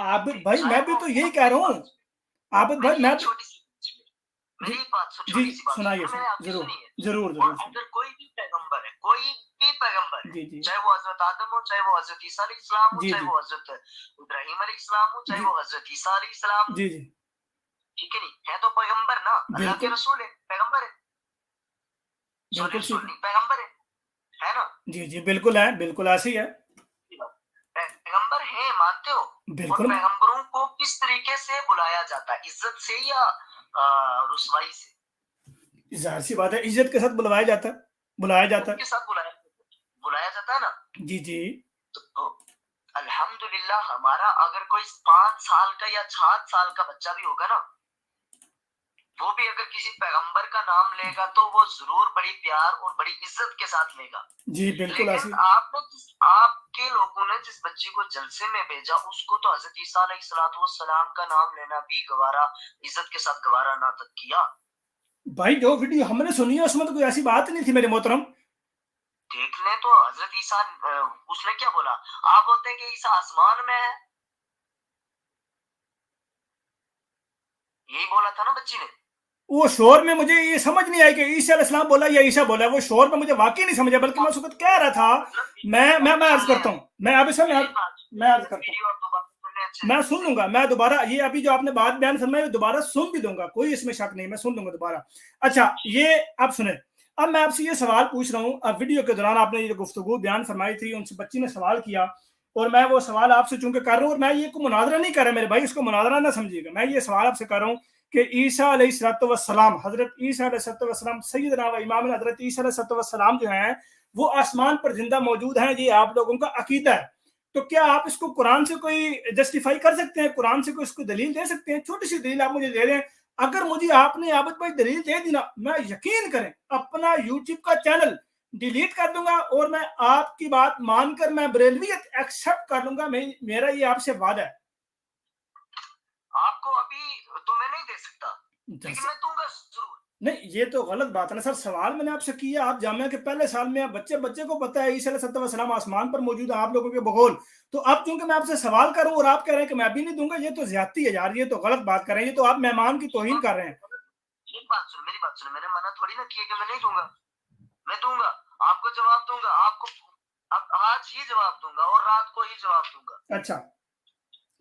आबिद भाई, मैं भी तो यही कह रहा हूँ आबिद भाई, मैं छोटी सी मेरी बात सुन, जी छोटी सी बात सुनाइए, मैंने आपकी जरूर सुनी है। जरूर और जरूर अगर कोई भी पैगंबर है, कोई भी पैगंबर है, जी जी चाहे वो हजरत आदम हो, चाहे वो हजरत ईसा अलैहिस्सलाम हो, जी चाहे जी वो हजरत इब्राहिम अलैहिस्सलाम हो, चाहे जी वो हजरत ईसा अलैहिस्सलाम हो, जी जी ठीक है नहीं है तो पैगंबर ना, अल्लाह के बिल्कुल रसूल है, पैगंबर है, बिल्कुल रसूल ठीक नहीं पैगंबर है ना? जी जी बिल्कुल है, बिल्कुल ऐसी है, पैगंबर है, मानते हो? और बिल्कुल पैगंबरों को किस तरीके से बुलाया जाता है, इज्जत से या रुसवाई से? जाहिर सी बात है, इज्जत के साथ बुलवाया जाता है, बुलाया जाता के है, साथ बुलाया जाता है ना। जी जी तो अल्हम्दुलिल्लाह हमारा अगर कोई 5 साल का या 7 साल का बच्चा भी होगा ना, वो भी अगर किसी पैगंबर का नाम लेगा तो वो जरूर बड़ी प्यार और बड़ी इज्जत के साथ लेगा। जी बिल्कुल ऐसी, लेकिन आपके लोगों ने जिस बच्ची को जलसे में भेजा उसको तो हजरत ईसा अलैहिस्सलाम का नाम लेना भी गवारा, इज्जत के साथ गवारा ना तक किया। भाई जो वीडियो हमने सुनी है उसमें तो कोई ऐसी बात नहीं थी मेरे मोहतरम। देख ले तो हजरत ईसा, उसने क्या बोला? आप बोलते हैं कि ईसा आसमान में है, यही बोला था ना बच्ची ने। वो शोर में मुझे ये समझ नहीं आई कि ईसा अलैहिस्सलाम बोला या ईसा बोला, वो शोर में मुझे वाकई नहीं समझा, बल्कि मैं उस वक्त कह रहा था, मैं अर्ज करता हूँ, मैं अभी से मैं अर्ज करता हूँ, मैं सुन लूंगा, मैं दोबारा ये अभी जो आपने बात बयान फरमाई दोबारा सुन भी दूंगा, कोई इसमें शक नहीं, मैं सुन लूंगा दोबारा। अच्छा ये अब सुने, अब मैं आपसे ये सवाल पूछ रहा हूँ, अब वीडियो के दौरान आपने ये गुफ्तगू बयान फरमाई थी, उनसे बच्ची ने सवाल किया और मैं वो सवाल आपसे चूंकि कर रहा हूँ, और मैं ये को मुनादरा नहीं कर रहा मेरे भाई, इसको मुनादरा ना समझिएगा, मैं ये सवाल आपसे कर रहा हूँ कि ईसा अलैहिस्सलाम, हजरत ईसा अलैहिस्सलाम सैयदना व इमाम हजरत ईसा अलैहिस्सलाम जो हैं वो आसमान पर जिंदा मौजूद हैं, ये आप लोगों का अकीदा है, तो क्या आप इसको कुरान से कोई जस्टिफाई कर सकते हैं, कुरान से कोई इसको दलील दे सकते हैं? छोटी सी दलील आप मुझे दे दें, अगर मुझे आपने आबिद भाई दलील दे दी ना, मैं यकीन करें अपना यूट्यूब का चैनल डिलीट कर दूंगा और मैं आपकी बात मानकर मैं बरेलवियत एक्सेप्ट कर लूंगा, मेरा ये आपसे वादा है। आपको अभी तो मैं नहीं दे सकता, लेकिन मैं दूंगा जरूर। नहीं ये तो गलत बात है ना सर, सवाल मैंने आपसे किया, आप जामिया के पहले साल में बच्चे को पता है ईसा अलैहिस्सलाम आसमान पर मौजूद है, आप लोगों के बगौल, तो अब चूंकि मैं आपसे सवाल करूं और आप कह रहे हैं कि मैं भी नहीं दूंगा, ये तो ज्यादती है यार, ये तो गलत बात कर रहे हैं, ये तो आप मेहमान की तौहीन कर रहे हैं। मेरी बात सुनो, मैंने मना थोड़ी ना किया कि मैं नहीं दूंगा, मैं दूंगा, आपको जवाब दूंगा, आपको अब आज ही जवाब दूंगा और रात को ही जवाब दूंगा। अच्छा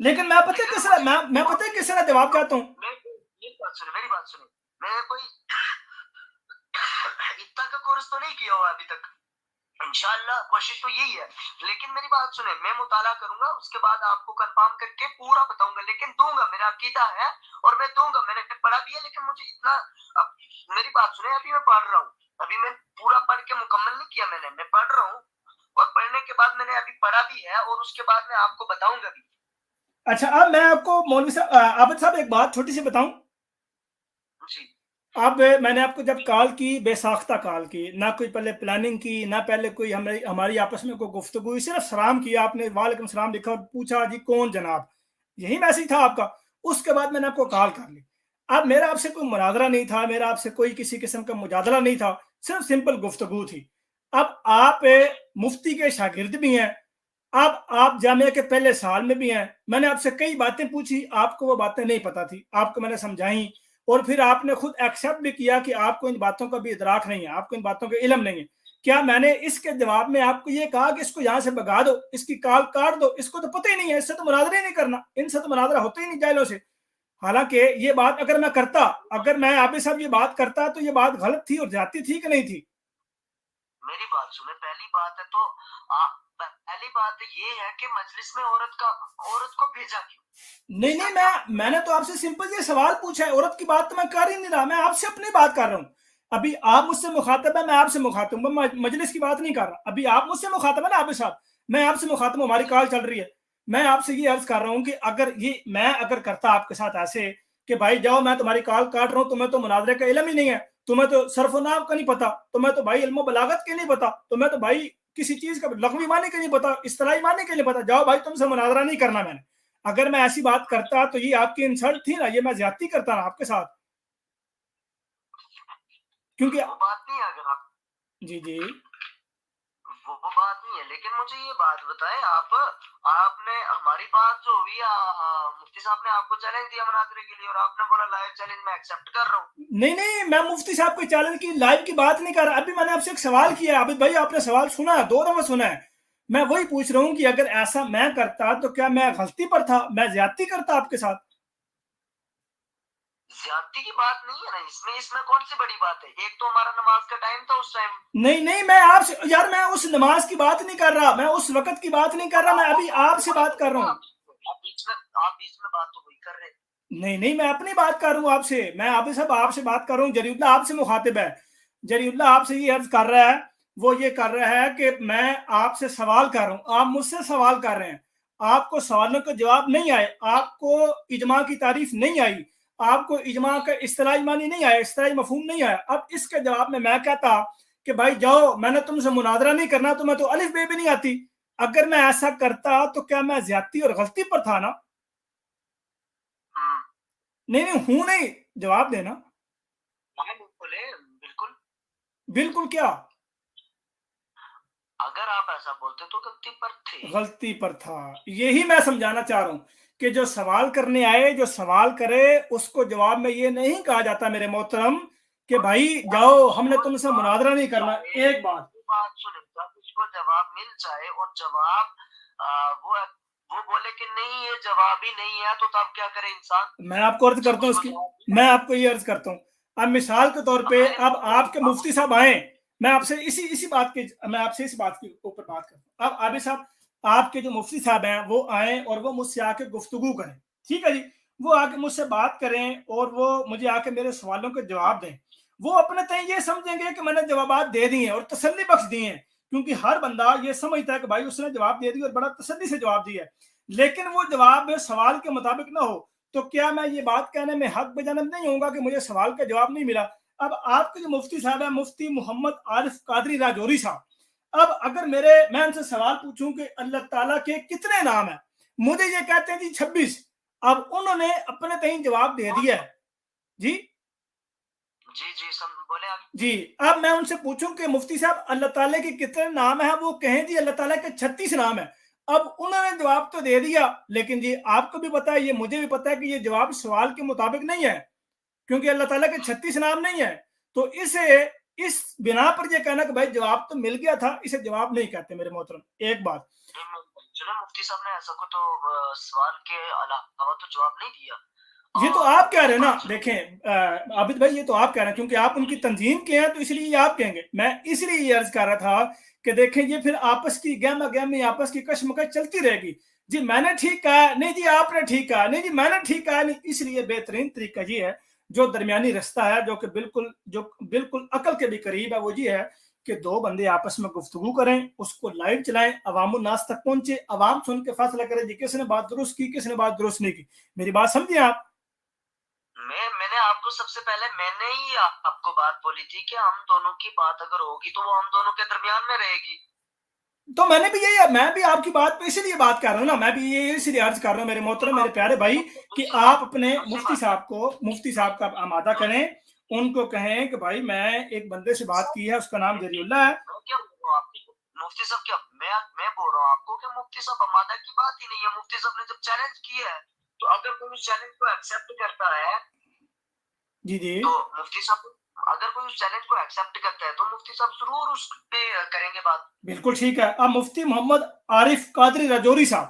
लेकिन मैं पता है किस तरह मैं पता है किस तरह जवाब चाहता हूँ, मेरी बात सुनो, मैं कोई इतना का कोर्स तो नहीं किया हुआ अभी तक, इंशाअल्लाह कोशिश तो यही है, लेकिन मेरी बात सुने, मैं मुताला करूंगा, उसके बाद आपको कंफर्म करके पूरा बताऊंगा, लेकिन दूंगा, मेरा अकीदा है और मैं दूंगा, मैंने पढ़ा भी है, लेकिन मुझे इतना, अब मेरी बात सुने, अभी मैं पढ़ रहा हूँ, अभी मैं पूरा पढ़ के मुकम्मल नहीं किया, मैं पढ़ रहा हूँ और पढ़ने के बाद मैंने अभी पढ़ा भी है और उसके बाद मैं आपको बताऊंगा भी। अच्छा अब मैं आपको मौलवी साहब आबिद साहब एक बात छोटी सी बताऊं जी, अब मैंने आपको जब कॉल की, बेसाख्ता कॉल की, ना कोई पहले प्लानिंग की, ना पहले कोई हमारी आपस में कोई गुफ्तगू हुई, सिर्फ सलाम किया आपने, वालेकुम सलाम लिखा और पूछा जी कौन जनाब, यही मैसेज था आपका, उसके बाद मैंने आपको कॉल कर ली। अब मेरा आपसे कोई मुनाजरा नहीं था, मेरा आपसे कोई किसी किस्म का मुजादला नहीं था, सिर्फ सिंपल गुफ्तगू थी। अब आप मुफ्ती के शागिर्द भी हैं, अब आप जामिया के पहले साल में भी हैं, मैंने आपसे कई बातें पूछी, आपको वो बातें नहीं पता थी, आपको मैंने समझाई और फिर आपने खुद एक्सेप्ट भी किया कि आपको इन बातों का भी इदराक नहीं है, आपको इन बातों का इल्म नहीं है, کیا میں نے اس کے جواب میں آپ کو یہ کہا کہ اس کو یہاں سے بگا دو, اس کی کال کاٹ دو؟ اس کو تو پتہ ہی نہیں ہے, اس سے تو مناظرہ ہی نہیں کرنا, ان سے تو مناظرہ ہوتا ہی نہیں جاہلوں سے. حالانکہ یہ بات اگر میں کرتا, اگر میں عابد صاحب یہ بات کرتا تو یہ بات غلط تھی اور جاتی تھی کہ نہیں تھی؟ میری بات سنیں, پہلی بات ہے تو پہلی بات یہ ہے کہ مجلس میں عورت کو بھیجا کیوں؟ نہیں نہیں, میں نے تو آپ سے سمپل یہ سوال پوچھا ہے, عورت کی بات تو میں کر ہی نہیں رہا, میں آپ سے اپنی بات کر رہا ہوں. ابھی آپ مجھ سے مخاطب ہے, میں آپ سے مخاطب ہوں, میں مجلس کی بات نہیں کر رہا. ابھی آپ مجھ سے مخاطب ہے نا عابد صاحب, میں آپ سے مخاطب ہوں, ہماری کال چل رہی ہے. میں آپ سے یہ عرض کر رہا ہوں کہ اگر یہ میں اگر کرتا آپ کے ساتھ ایسے کہ بھائی جاؤ میں تمہاری کال کاٹ رہا ہوں, تمہیں تو مناظرے کا علم ہی نہیں ہے, تمہیں تو صرف و نحو کا نہیں پتا, تمہیں تو بھائی علم و بلاغت کے نہیں پتا, تمہیں تو بھائی کسی چیز کا لغوی معنی کے نہیں پتا, اصطلاحی معنی کے نہیں پتا, جاؤ بھائی تم سے مناظرہ نہیں کرنا. میں نے اگر میں ایسی بات کرتا تو یہ آپ کی انسلٹ تھی نا, یہ میں زیادتی کرتا نا آپ کے ساتھ, کیونکہ وہ بات نہیں ہے. اگر آپ جی جی وہ بات نہیں ہے, لیکن مجھے یہ بات بتائیں, آپ نے ہماری بات جو ہوئی, مفتی صاحب نے آپ کو چیلنج دیا مناظرے کے لیے اور آپ نے بولا لائیو چیلنج میں ایکسپٹ کر رہا ہوں. نہیں نہیں, میں مفتی صاحب کو چیلنج کی لائیو کی بات نہیں کر رہا. ابھی میں نے آپ سے ایک سوال کیا, عابد بھائی آپ نے سوال سنا ہے, 2 دفعہ سنا ہے, میں وہی پوچھ رہا ہوں کہ اگر ایسا میں کرتا تو کیا میں غلطی پر تھا, میں زیادتی کرتا آپ کے ساتھ؟ زیادتی کی بات نہیں ہے نا اس میں کون سی بڑی بات ہے؟ ایک تو ہمارا نماز کا ٹائم تھا اس ٹائم. نہیں نہیں, میں آپ سے یار, میں اس نماز کی بات نہیں کر رہا, میں اس وقت کی بات نہیں کر رہا, میں ابھی آپ سے بات کر رہا ہوں. آپ بیچ میں بات تو وہی کر رہے. نہیں نہیں, میں اپنی بات کر رہا ہوں آپ سے, میں عابد صاحب آپ سے بات کر رہا ہوں. جری اللہ آپ سے مخاطب ہے, جری اللہ آپ سے یہ عرض کر رہا ہے, وہ یہ کر رہا ہے کہ میں آپ سے سوال کر رہا ہوں, آپ مجھ سے سوال کر رہے ہیں, آپ کو سوالوں کا جواب نہیں آئے, آپ کو اجماع کی تعریف نہیں آئی, آپ کو اجماع کا اصطلاحی معنی نہیں آیا, اصطلاحی مفہوم نہیں آیا. اب اس کے جواب میں کہتا کہ بھائی جاؤ, میں نے تم سے مناظرہ نہیں کرنا, تمہیں تو الف بے بھی نہیں آتی. اگر میں ایسا کرتا تو کیا میں زیادتی اور غلطی پر تھا نا؟ نہیں نہیں ہوں نہیں, جواب دینا. بالکل بالکل کیا؟ اگر آپ ایسا بولتے تو غلطی پر تھے. غلطی پر تھا, یہی میں سمجھانا چاہ رہا ہوں کہ جو سوال کرنے آئے, جو سوال کرے, اس کو جواب میں یہ نہیں کہا جاتا میرے محترم کہ بھائی جاؤ ہم نے تم سے مناظرہ نہیں کرنا. ایک بات سنیں, جب اس کو جواب مل جائے اور جواب وہ بولے کہ نہیں یہ جواب ہی نہیں ہے, تو تب کیا کرے انسان؟ میں آپ کو عرض کرتا ہوں اس کی, میں آپ کو یہ عرض کرتا ہوں. اب مثال کے طور پہ اب آپ کے مفتی صاحب آئیں, میں آپ سے اسی بات کے اوپر بات کرتا ہوں. اب عابد صاحب آپ کے جو مفتی صاحب ہیں وہ آئیں اور وہ مجھ سے آ کے گفتگو کریں, ٹھیک ہے جی, وہ آ کے مجھ سے بات کریں اور وہ مجھے آ کے میرے سوالوں کے جواب دیں. وہ اپنے تئیں یہ سمجھیں گے کہ میں نے جوابات دے دیے اور تسلی بخش دیے ہیں, کیونکہ ہر بندہ یہ سمجھتا ہے کہ بھائی اس نے جواب دے دیا اور بڑا تسلی سے جواب دیا ہے. لیکن وہ جواب سوال کے مطابق نہ ہو تو کیا میں یہ بات کہنے میں حق بجانب نہیں ہوں گا کہ مجھے سوال کا جواب نہیں ملا؟ اب آپ کے جو مفتی صاحب ہیں, مفتی محمد عارف قادری راجوری صاحب, اب اگر میں ان سے سوال پوچھوں کہ اللہ تعالیٰ کے کتنے نام ہیں, مجھے یہ کہتے ہیں جی 26. اب انہوں نے اپنے تئیں جواب دے دیا ہے. جی بولے آپ. جی, اب میں ان سے پوچھوں کہ مفتی صاحب اللہ تعالیٰ کے کتنے نام ہیں, وہ کہیں جی اللہ تعالیٰ کے 36 نام ہیں. اب انہوں نے جواب تو دے دیا, لیکن جی آپ کو بھی پتا ہے, یہ مجھے بھی پتا ہے کہ یہ جواب سوال کے مطابق نہیں ہے, کیونکہ اللہ تعالیٰ کے 36 نام نہیں ہے. تو اس بنا پر یہ کہنا کہ بھائی جواب تو مل گیا تھا, اسے جواب نہیں کہتے میرے محترم. ایک بات مفتی صاحب نے ایسا کو تو سوال کے علاوہ تو جواب نہیں دیا. یہ تو آپ کہہ رہے ہیں نا, دیکھیں عابد بھائی, یہ تو آپ کہہ رہے ہیں کیونکہ آپ ان کی تنظیم کے ہیں تو اس لیے یہ آپ کہیں گے. میں اس لیے یہ عرض کر رہا تھا کہ دیکھیں یہ پھر آپس کی گہما گہمی, آپس کی کشمکش چلتی رہے گی. جی میں نے ٹھیک کہا, نہیں جی آپ نے ٹھیک کہا, نہیں جی میں نے ٹھیک کہا نہیں. اس لیے بہترین طریقہ یہ ہے, جو درمیانی رستہ ہے, جو بالکل عقل کے بھی قریب ہے, وہ یہ ہے کہ 2 بندے آپس میں گفتگو کریں, اس کو لائیو چلائیں, عوام الناس تک پہنچے, عوام سن کے فیصلہ کرے جی کس نے بات درست کی, کس نے بات درست نہیں کی. میری بات سمجھیں آپ؟ میں نے آپ کو سب سے پہلے میں نے ہی آپ کو بات بولی تھی کہ ہم دونوں کی بات اگر ہوگی تو وہ ہم دونوں کے درمیان میں رہے گی. تو میں نے بھی یہی, میں بھی آپ کی بات پہ اسی لیے بات کر رہا ہوں نا, میں بھی یہ اسی لیے عرض کر رہا ہوں میرے محترم, میرے پیارے بھائی, کہ آپ اپنے مفتی صاحب کا آمادہ کریں, ان کو کہیں کہ بھائی میں ایک بندے سے بات کی ہے, اس کا نام جری اللہ ہے. مفتی صاحب کیا میں بول رہا ہوں آپ کو کہ مفتی صاحب آمادہ کی بات ہی نہیں ہے. مفتی صاحب نے جب چیلنج کیا ہے تو اگر کوئی اس چیلنج کو ایکسپٹ کرتا ہے جی تو مفتی صاحب اگر کوئی اس چیلنج کو ایکسپٹ کرتا ہے تو مفتی صاحب ضرور اس پہ کریں گے بات. بالکل ٹھیک ہے. اب مفتی محمد عارف قادری رجوری صاحب,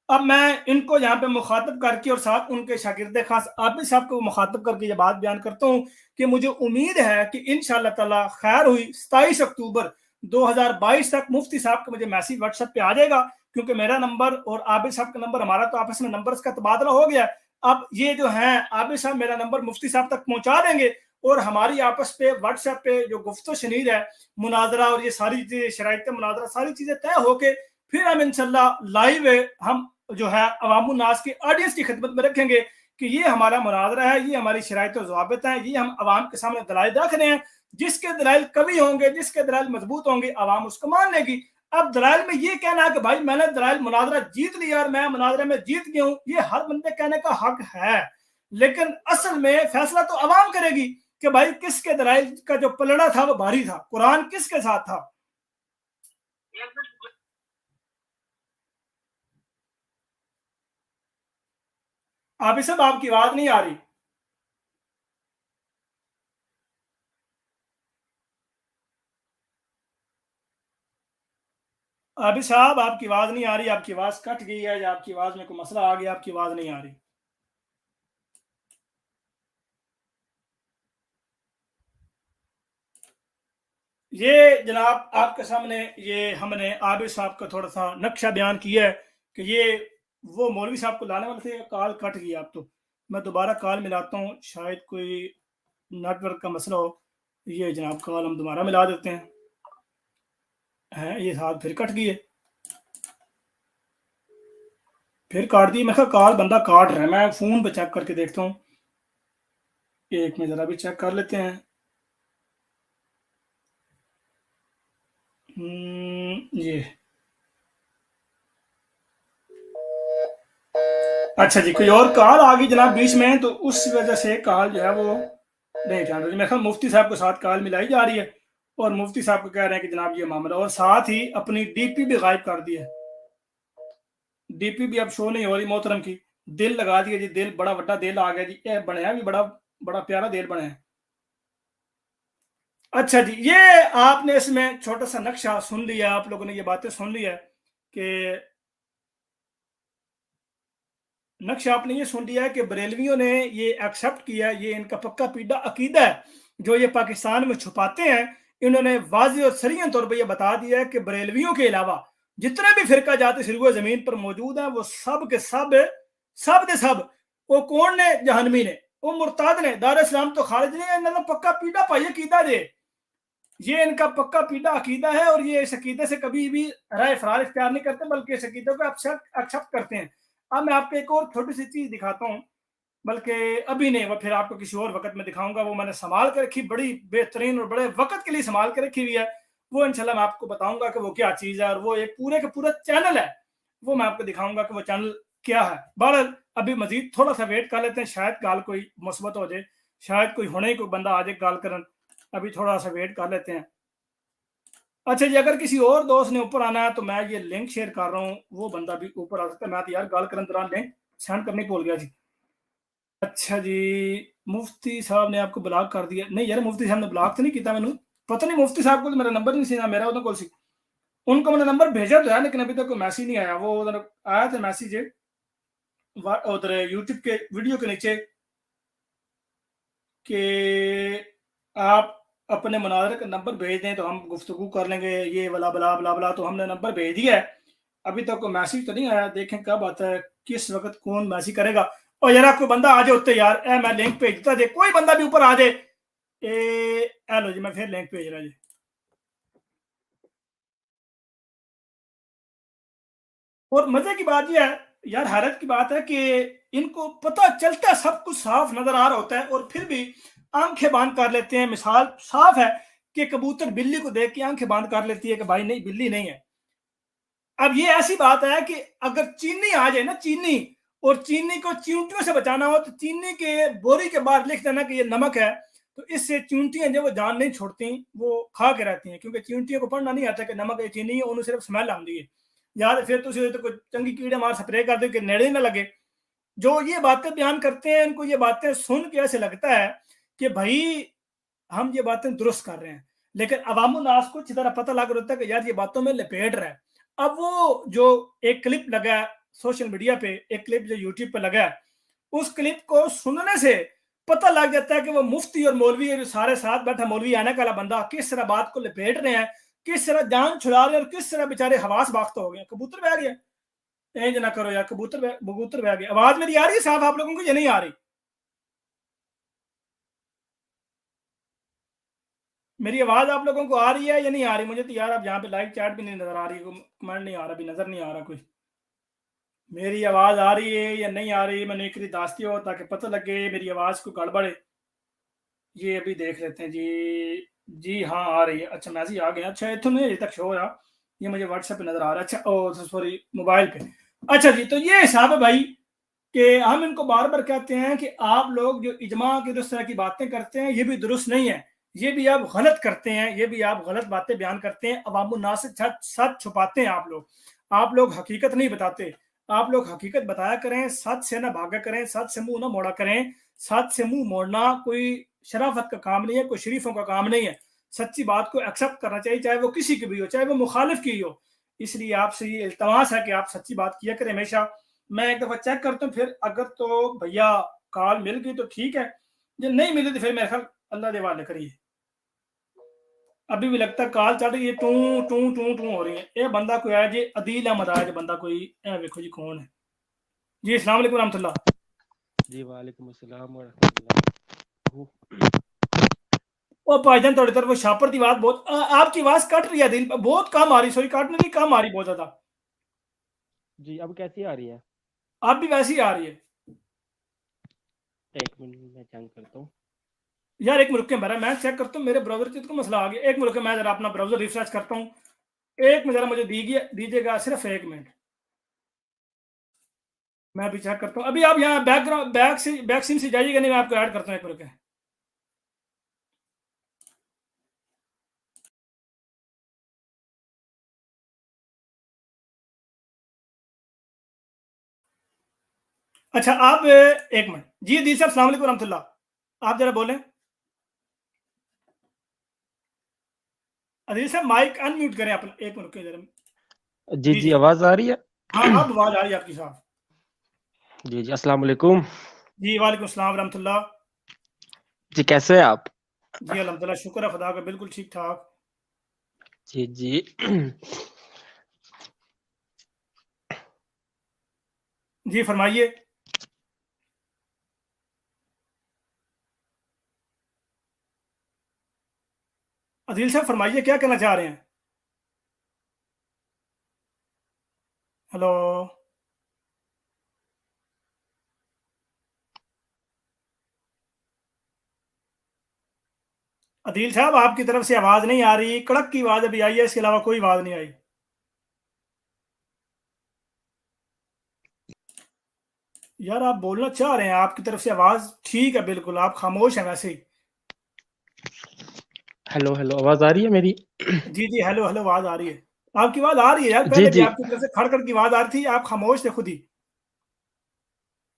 اب میں ان کو یہاں پہ مخاطب کر کے اور ساتھ ان کے شاگرد خاص عابد صاحب کو مخاطب کر کے یہ بات بیان کرتا ہوں کہ مجھے امید ہے کہ انشاءاللہ تعالی خیر ہوئی 27 اکتوبر 2022 تک مفتی صاحب کا مجھے میسیج واٹس ایپ پہ آ جائے گا, کیونکہ میرا نمبر اور عابد صاحب کا نمبر ہمارا تو آپس میں نمبرز کا تبادلہ ہو گیا. اب یہ جو ہیں عابد صاحب میرا نمبر مفتی صاحب تک پہنچا دیں گے اور ہماری آپس پہ واٹس ایپ پہ جو گفت و شنید ہے, مناظرہ اور یہ ساری چیزیں, شرائط مناظرہ, ساری چیزیں طے ہو کے پھر ہم انشاءاللہ لائیو ہم جو ہے عوام الناس کی آڈینس کی خدمت میں رکھیں گے کہ یہ ہمارا مناظرہ ہے, یہ ہماری شرائط و ضوابط ہیں, یہ ہم عوام کے سامنے دلائل رکھ رہے ہیں. جس کے دلائل قوی ہوں گے, جس کے دلائل مضبوط ہوں گے, عوام اس کو مان لے گی. اب دلائل میں یہ کہنا ہے کہ بھائی میں نے دلائل مناظرہ جیت لیا اور میں مناظرے میں جیت گیا ہوں, یہ ہر بندے کہنے کا حق ہے, لیکن اصل میں فیصلہ تو عوام کرے گی کہ بھائی کس کے دلائل کا جو پلڑا تھا وہ بھاری تھا, قرآن کس کے ساتھ تھا. عابد صاحب آپ کی آواز نہیں آ رہی. عابد صاحب آپ کی آواز نہیں آ رہی, آپ کی آواز کٹ گئی ہے یا آپ کی آواز میں کوئی مسئلہ آ گیا, آپ کی آواز نہیں آ رہی. یہ جناب آپ کے سامنے یہ ہم نے عابد صاحب کا تھوڑا سا نقشہ بیان کیا ہے کہ یہ وہ مولوی صاحب کو لانے والے تھے, کال کٹ گئی. اب تو میں دوبارہ کال ملاتا ہوں, شاید کوئی نیٹ ورک کا مسئلہ ہو. یہ جناب کال ہم دوبارہ ملا دیتے ہیں, یہ ساتھ پھر کٹ گئی ہے, پھر کاٹ دی. میں کہا کال بندہ کاٹ رہا ہے, میں فون پہ چیک کر کے دیکھتا ہوں, ایک میں ذرا بھی چیک کر لیتے ہیں. یہ اچھا جی, کوئی اور کال آ گئی جناب بیچ میں, تو اس وجہ سے کال جو ہے وہ نہیں جان رہی. میں خیال مفتی صاحب کو ساتھ کال ملائی جا رہی ہے اور مفتی صاحب کو کہہ رہے ہیں کہ جناب یہ معاملہ, اور ساتھ ہی اپنی ڈی پی بھی غائب کر دی ہے. ڈی پی بھی اب شو نہیں ہو رہی محترم کی. دل لگا دیا جی, دل بڑا بڑا دل آ گیا جی, یہ بنیا بھی بڑا بڑا پیارا دل بنا ہے. اچھا جی, یہ آپ نے اس میں چھوٹا سا نقشہ سن لیا, آپ لوگوں نے یہ باتیں سن لی ہے کہ نقشہ آپ نے یہ سن لیا ہے کہ بریلویوں نے یہ ایکسپٹ کیا, یہ ان کا پکا پیڈا عقیدہ ہے جو یہ پاکستان میں چھپاتے ہیں. انہوں نے واضح اور سریح طور پہ یہ بتا دیا ہے کہ بریلویوں کے علاوہ جتنے بھی فرقہ جات سروع زمین پر موجود ہیں وہ سب کے سب دے سب وہ کون نے, جہنمی نے, وہ مرتاد نے, دار اسلام تو خارج نہیں ہے. انہوں نے پکا پیڈا پائی عقیدہ دے, یہ ان کا پکا پیڈا عقیدہ ہے, اور یہ اس عقیدے سے کبھی بھی رائے فرار اختیار نہیں کرتے بلکہ اس عقیدے کو ایکسپٹ کرتے ہیں. اب میں آپ کو ایک اور چھوٹی سی چیز دکھاتا ہوں, بلکہ ابھی نہیں, وہ پھر آپ کو کسی اور وقت میں دکھاؤں گا. وہ میں نے سنبھال کے رکھی, بڑی بہترین اور بڑے وقت کے لیے سنبھال کے رکھی ہوئی ہے. وہ انشاءاللہ میں آپ کو بتاؤں گا کہ وہ کیا چیز ہے, اور وہ ایک پورے کا پورا چینل ہے, وہ میں آپ کو دکھاؤں گا کہ وہ چینل کیا ہے. بہرحال ابھی مزید تھوڑا سا ویٹ کر لیتے ہیں, شاید گال کوئی مثبت ہو جائے, شاید کوئی ہونے ہی کوئی بندہ آ جائے گال کرن, ابھی تھوڑا سا ویٹ کر لیتے ہیں. اچھا جی, اگر کسی اور دوست نے اوپر آنا ہے تو میں یہ لنک شیئر کر رہا ہوں, وہ بندہ بھی اوپر آ سکتا ہے. میں تو یار گال کرن دوران لنک سینڈ کرنے بھول گیا جی. اچھا جی, مفتی صاحب نے آپ کو بلاک کر دیا. نہیں یار, مفتی صاحب نے بلاک تو نہیں کیتا, میں پتہ نہیں, مفتی صاحب کو تو میرا نمبر نہیں سی نا, میرا انہوں کو سی, ان کو میں نے نمبر بھیجا تو ہے لیکن ابھی تک کوئی میسیج نہیں آیا. وہ ادھر آیا تھا میسیج ادھر یوٹیوب کے ویڈیو کے نیچے کہ آپ اپنے مناظرے کا نمبر بھیج دیں تو ہم گفتگو کر لیں گے, یہ والا بلا بلا بلا. تو ہم نے نمبر بھیج دیا ہے, ابھی تک کوئی میسیج تو نہیں آیا. دیکھیں کب آتا ہے, کس وقت کون میسیج کرے گا. اور یار کوئی بندہ آ جائے ہوتے یار, میں لنک بھیج دیتا جی, کوئی بندہ بھی اوپر آ جائے. لو جی, میں پھر لنک بھیج رہا جی. اور مزے کی بات یہ ہے یار, حیرت کی بات ہے کہ ان کو پتہ چلتا سب کچھ صاف نظر آ رہا ہوتا ہے, اور پھر بھی آنکھیں باندھ کر لیتے ہیں. مثال صاف ہے کہ کبوتر بلی کو دیکھ کے آنکھیں باندھ کر لیتی ہے کہ بھائی نہیں, بلی نہیں ہے. اب یہ ایسی بات ہے کہ اگر چینی آ جائے نا, چینی, اور چینی کو چیونٹیوں سے بچانا ہو تو چینی کے بوری کے باہر لکھ دینا کہ یہ نمک ہے, تو اس سے چیونٹیاں جو وہ جان نہیں چھوڑتی, وہ کھا کے رہتی ہیں, کیونکہ چیونٹیوں کو پڑھنا نہیں آتا کہ نمک ہے چینی ہے, انہوں صرف سمیل آتی ہے. یا پھر تو کوئی چنگی کیڑے مار سپرے کر دو کہ نیڑے نہ لگے. جو یہ باتیں بیان کرتے ہیں, ان کو یہ باتیں سن کے ایسے لگتا ہے کہ بھائی ہم یہ باتیں درست کر رہے ہیں، لیکن عوام الناس کو اچھی طرح پتہ لگ رہا ہے کہ یار یہ باتوں میں لپیٹ رہا ہے. اب وہ جو ایک کلپ لگا ہے سوشل میڈیا پہ، ایک کلپ جو یوٹیوب پہ لگا ہے، اس کلپ کو سننے سے پتہ لگ جاتا ہے کہ وہ مفتی اور مولوی جو سارے ساتھ بیٹھا مولوی آنے والا بندہ کس طرح بات کو لپیٹ رہے ہیں، کس طرح جان چھڑا رہے ہیں، اور کس طرح بیچارے حواس باختہ ہو گئے. کبوتر بہ گیا، اینج نہ کرو یار، کبوتر بہ گیا. آواز میری آ رہی ہے صاحب آپ لوگوں کو یا نہیں آ رہی؟ میری آواز آپ لوگوں کو آ رہی ہے یا نہیں آ رہی؟ مجھے تو یار اب یہاں پہ لائیو چیٹ بھی نہیں نظر آ رہی، کمنٹ نہیں آ رہا، بھی نظر نہیں آ رہا کوئی. میری آواز آ رہی ہے یا نہیں آ رہی؟ میں نے ایک داستی ہو تاکہ پتہ لگے میری آواز کو گڑبڑ ہے. یہ ابھی دیکھ لیتے ہیں جی. جی ہاں آ رہی ہے. اچھا میسیج آ گیا. اچھا اتنے نہیں ابھی تک شو ہو رہا، یہ مجھے واٹس ایپ پہ نظر آ رہا ہے. اچھا او سوری موبائل پہ. اچھا جی، تو یہ حساب ہے بھائی کہ ہم ان کو بار بار کہتے ہیں کہ آپ لوگ جو اجماع کی اس طرح کی باتیں کرتے ہیں یہ بھی درست نہیں ہے، یہ بھی آپ غلط کرتے ہیں، یہ بھی آپ غلط باتیں بیان کرتے ہیں، عوام الناس سے سچ چھپاتے ہیں. آپ لوگ حقیقت نہیں بتاتے. آپ لوگ حقیقت بتایا کریں، سچ سے نہ بھاگا کریں، سچ سے منہ نہ موڑا کریں. سچ سے منہ موڑنا کوئی شرافت کا کام نہیں ہے، کوئی شریفوں کا کام نہیں ہے. سچی بات کو ایکسپٹ کرنا چاہیے، چاہے وہ کسی کی بھی ہو، چاہے وہ مخالف کی ہو. اس لیے آپ سے یہ التماس ہے کہ آپ سچی بات کیا کریں ہمیشہ. میں ایک دفعہ چیک کرتا ہوں، پھر اگر تو بھیا کال مل گئی تو ٹھیک ہے، جب نہیں ملی تو پھر میرے خیال اللہ دے والے کریے. ابھی بھی لگتا ہے کال چل رہی ہے، ٹوں ٹوں ٹوں ٹوں ہو رہی ہے. یہ بندہ کوئی آیا جی، عدیل احمد آیا جی بندہ کوئی. دیکھو جی کون ہے جی. السلام علیکم ورحمۃ اللہ. جی وعلیکم السلام ورحمۃ اللہ. وہ بھائی جان تھوڑی طرف وہ شاپر کی بات بہت آپ کی آواز کٹ رہی ہے، دل بہت کم آ رہی. سوری کٹ نہیں، کم آ رہی بہت زیادہ. جی اب کیسی آ رہی ہے؟ آپ بھی ویسی آ رہی ہے. ایک منٹ میں چیک کرتا ہوں. یار ایک منٹ میرا میں چیک کرتا ہوں، میرے براؤزر کو مسئلہ آ گیا. ایک منٹ میں ذرا اپنا براؤزر ریفریش کرتا ہوں. ایک منٹ ذرا مجھے دیجیے گا، صرف ایک منٹ. میں ابھی چیک کرتا ہوں. ابھی آپ یہاں بیک گراؤنڈ بیک سین سے جائیے گا نہیں، میں آپ کو ایڈ کرتا ہوں ایک منٹ. اچھا آپ ایک منٹ. جی دی صاحب السلام علیکم ورحمۃ اللہ. آپ ذرا بولیں. عزیز صاحب مائک ان میوٹ کریں اپنا، ایک منٹ ذرا. جی جی جی جی آواز آ رہی ہے؟ ہاں اب آواز آ رہی ہے آپ کی صاحب. جی جی السلام علیکم. جی وعلیکم السلام ورحمۃ اللہ. جی کیسے ہیں آپ؟ جی الحمد للہ شکر ہے خدا کا، بالکل ٹھیک ٹھاک. جی جی جی فرمائیے. عدیل صاحب فرمائیے کیا کہنا چاہ رہے ہیں. ہلو. عدیل صاحب آپ کی طرف سے آواز نہیں آ رہی، کڑک کی آواز ابھی آئی ہے، اس کے علاوہ کوئی آواز نہیں آئی. یار آپ بولنا چاہ رہے ہیں، آپ کی طرف سے آواز ٹھیک ہے بالکل، آپ خاموش ہیں ویسے ہی. ہیلو ہیلو آواز آ رہی ہے میری؟ جی جی ہیلو ہیلو آواز آ رہی ہے. آپ کی آواز آ رہی ہے یار، جی پہلے بھی جی آپ کی طرف سے کھڑ کھڑ کی آواز آ رہی تھی، آپ خاموش تھے خود ہی.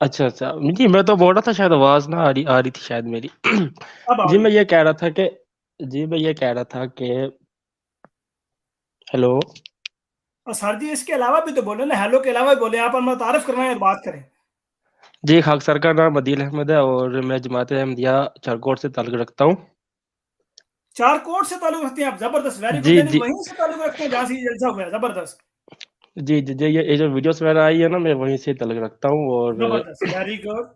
اچھا اچھا جی میں تو بول رہا تھا شاید آواز نہ آ رہی تھی شاید میری. اب آ جی رہی میں ہے. یہ کہہ رہا تھا کہ ہیلو. اور سر جی اس کے علاوہ بھی تو بولے نا، ہیلو کے علاوہ بھی بولے، آپ ہمیں تعارف کروائیں اور بات کریں. جی خاک سر کا نام عدیل احمد ہے اور میں جماعت احمدیہ چارکوٹ سے تعلق رکھتا ہوں. چار کوٹ سے تعلق رکھتے ہیں آپ؟ زبردست، ویری گڈ. جی یعنی جی وہیں سے تعلق رکھتے ہیں جہاں سے یہ جلسہ ہوا ہے. زبردست جی جی جی یہ جو ویڈیوز وغیرہ آئی ہے نا میں وہیں سے تعلق رکھتا ہوں. اور زبردست، ویری گڈ.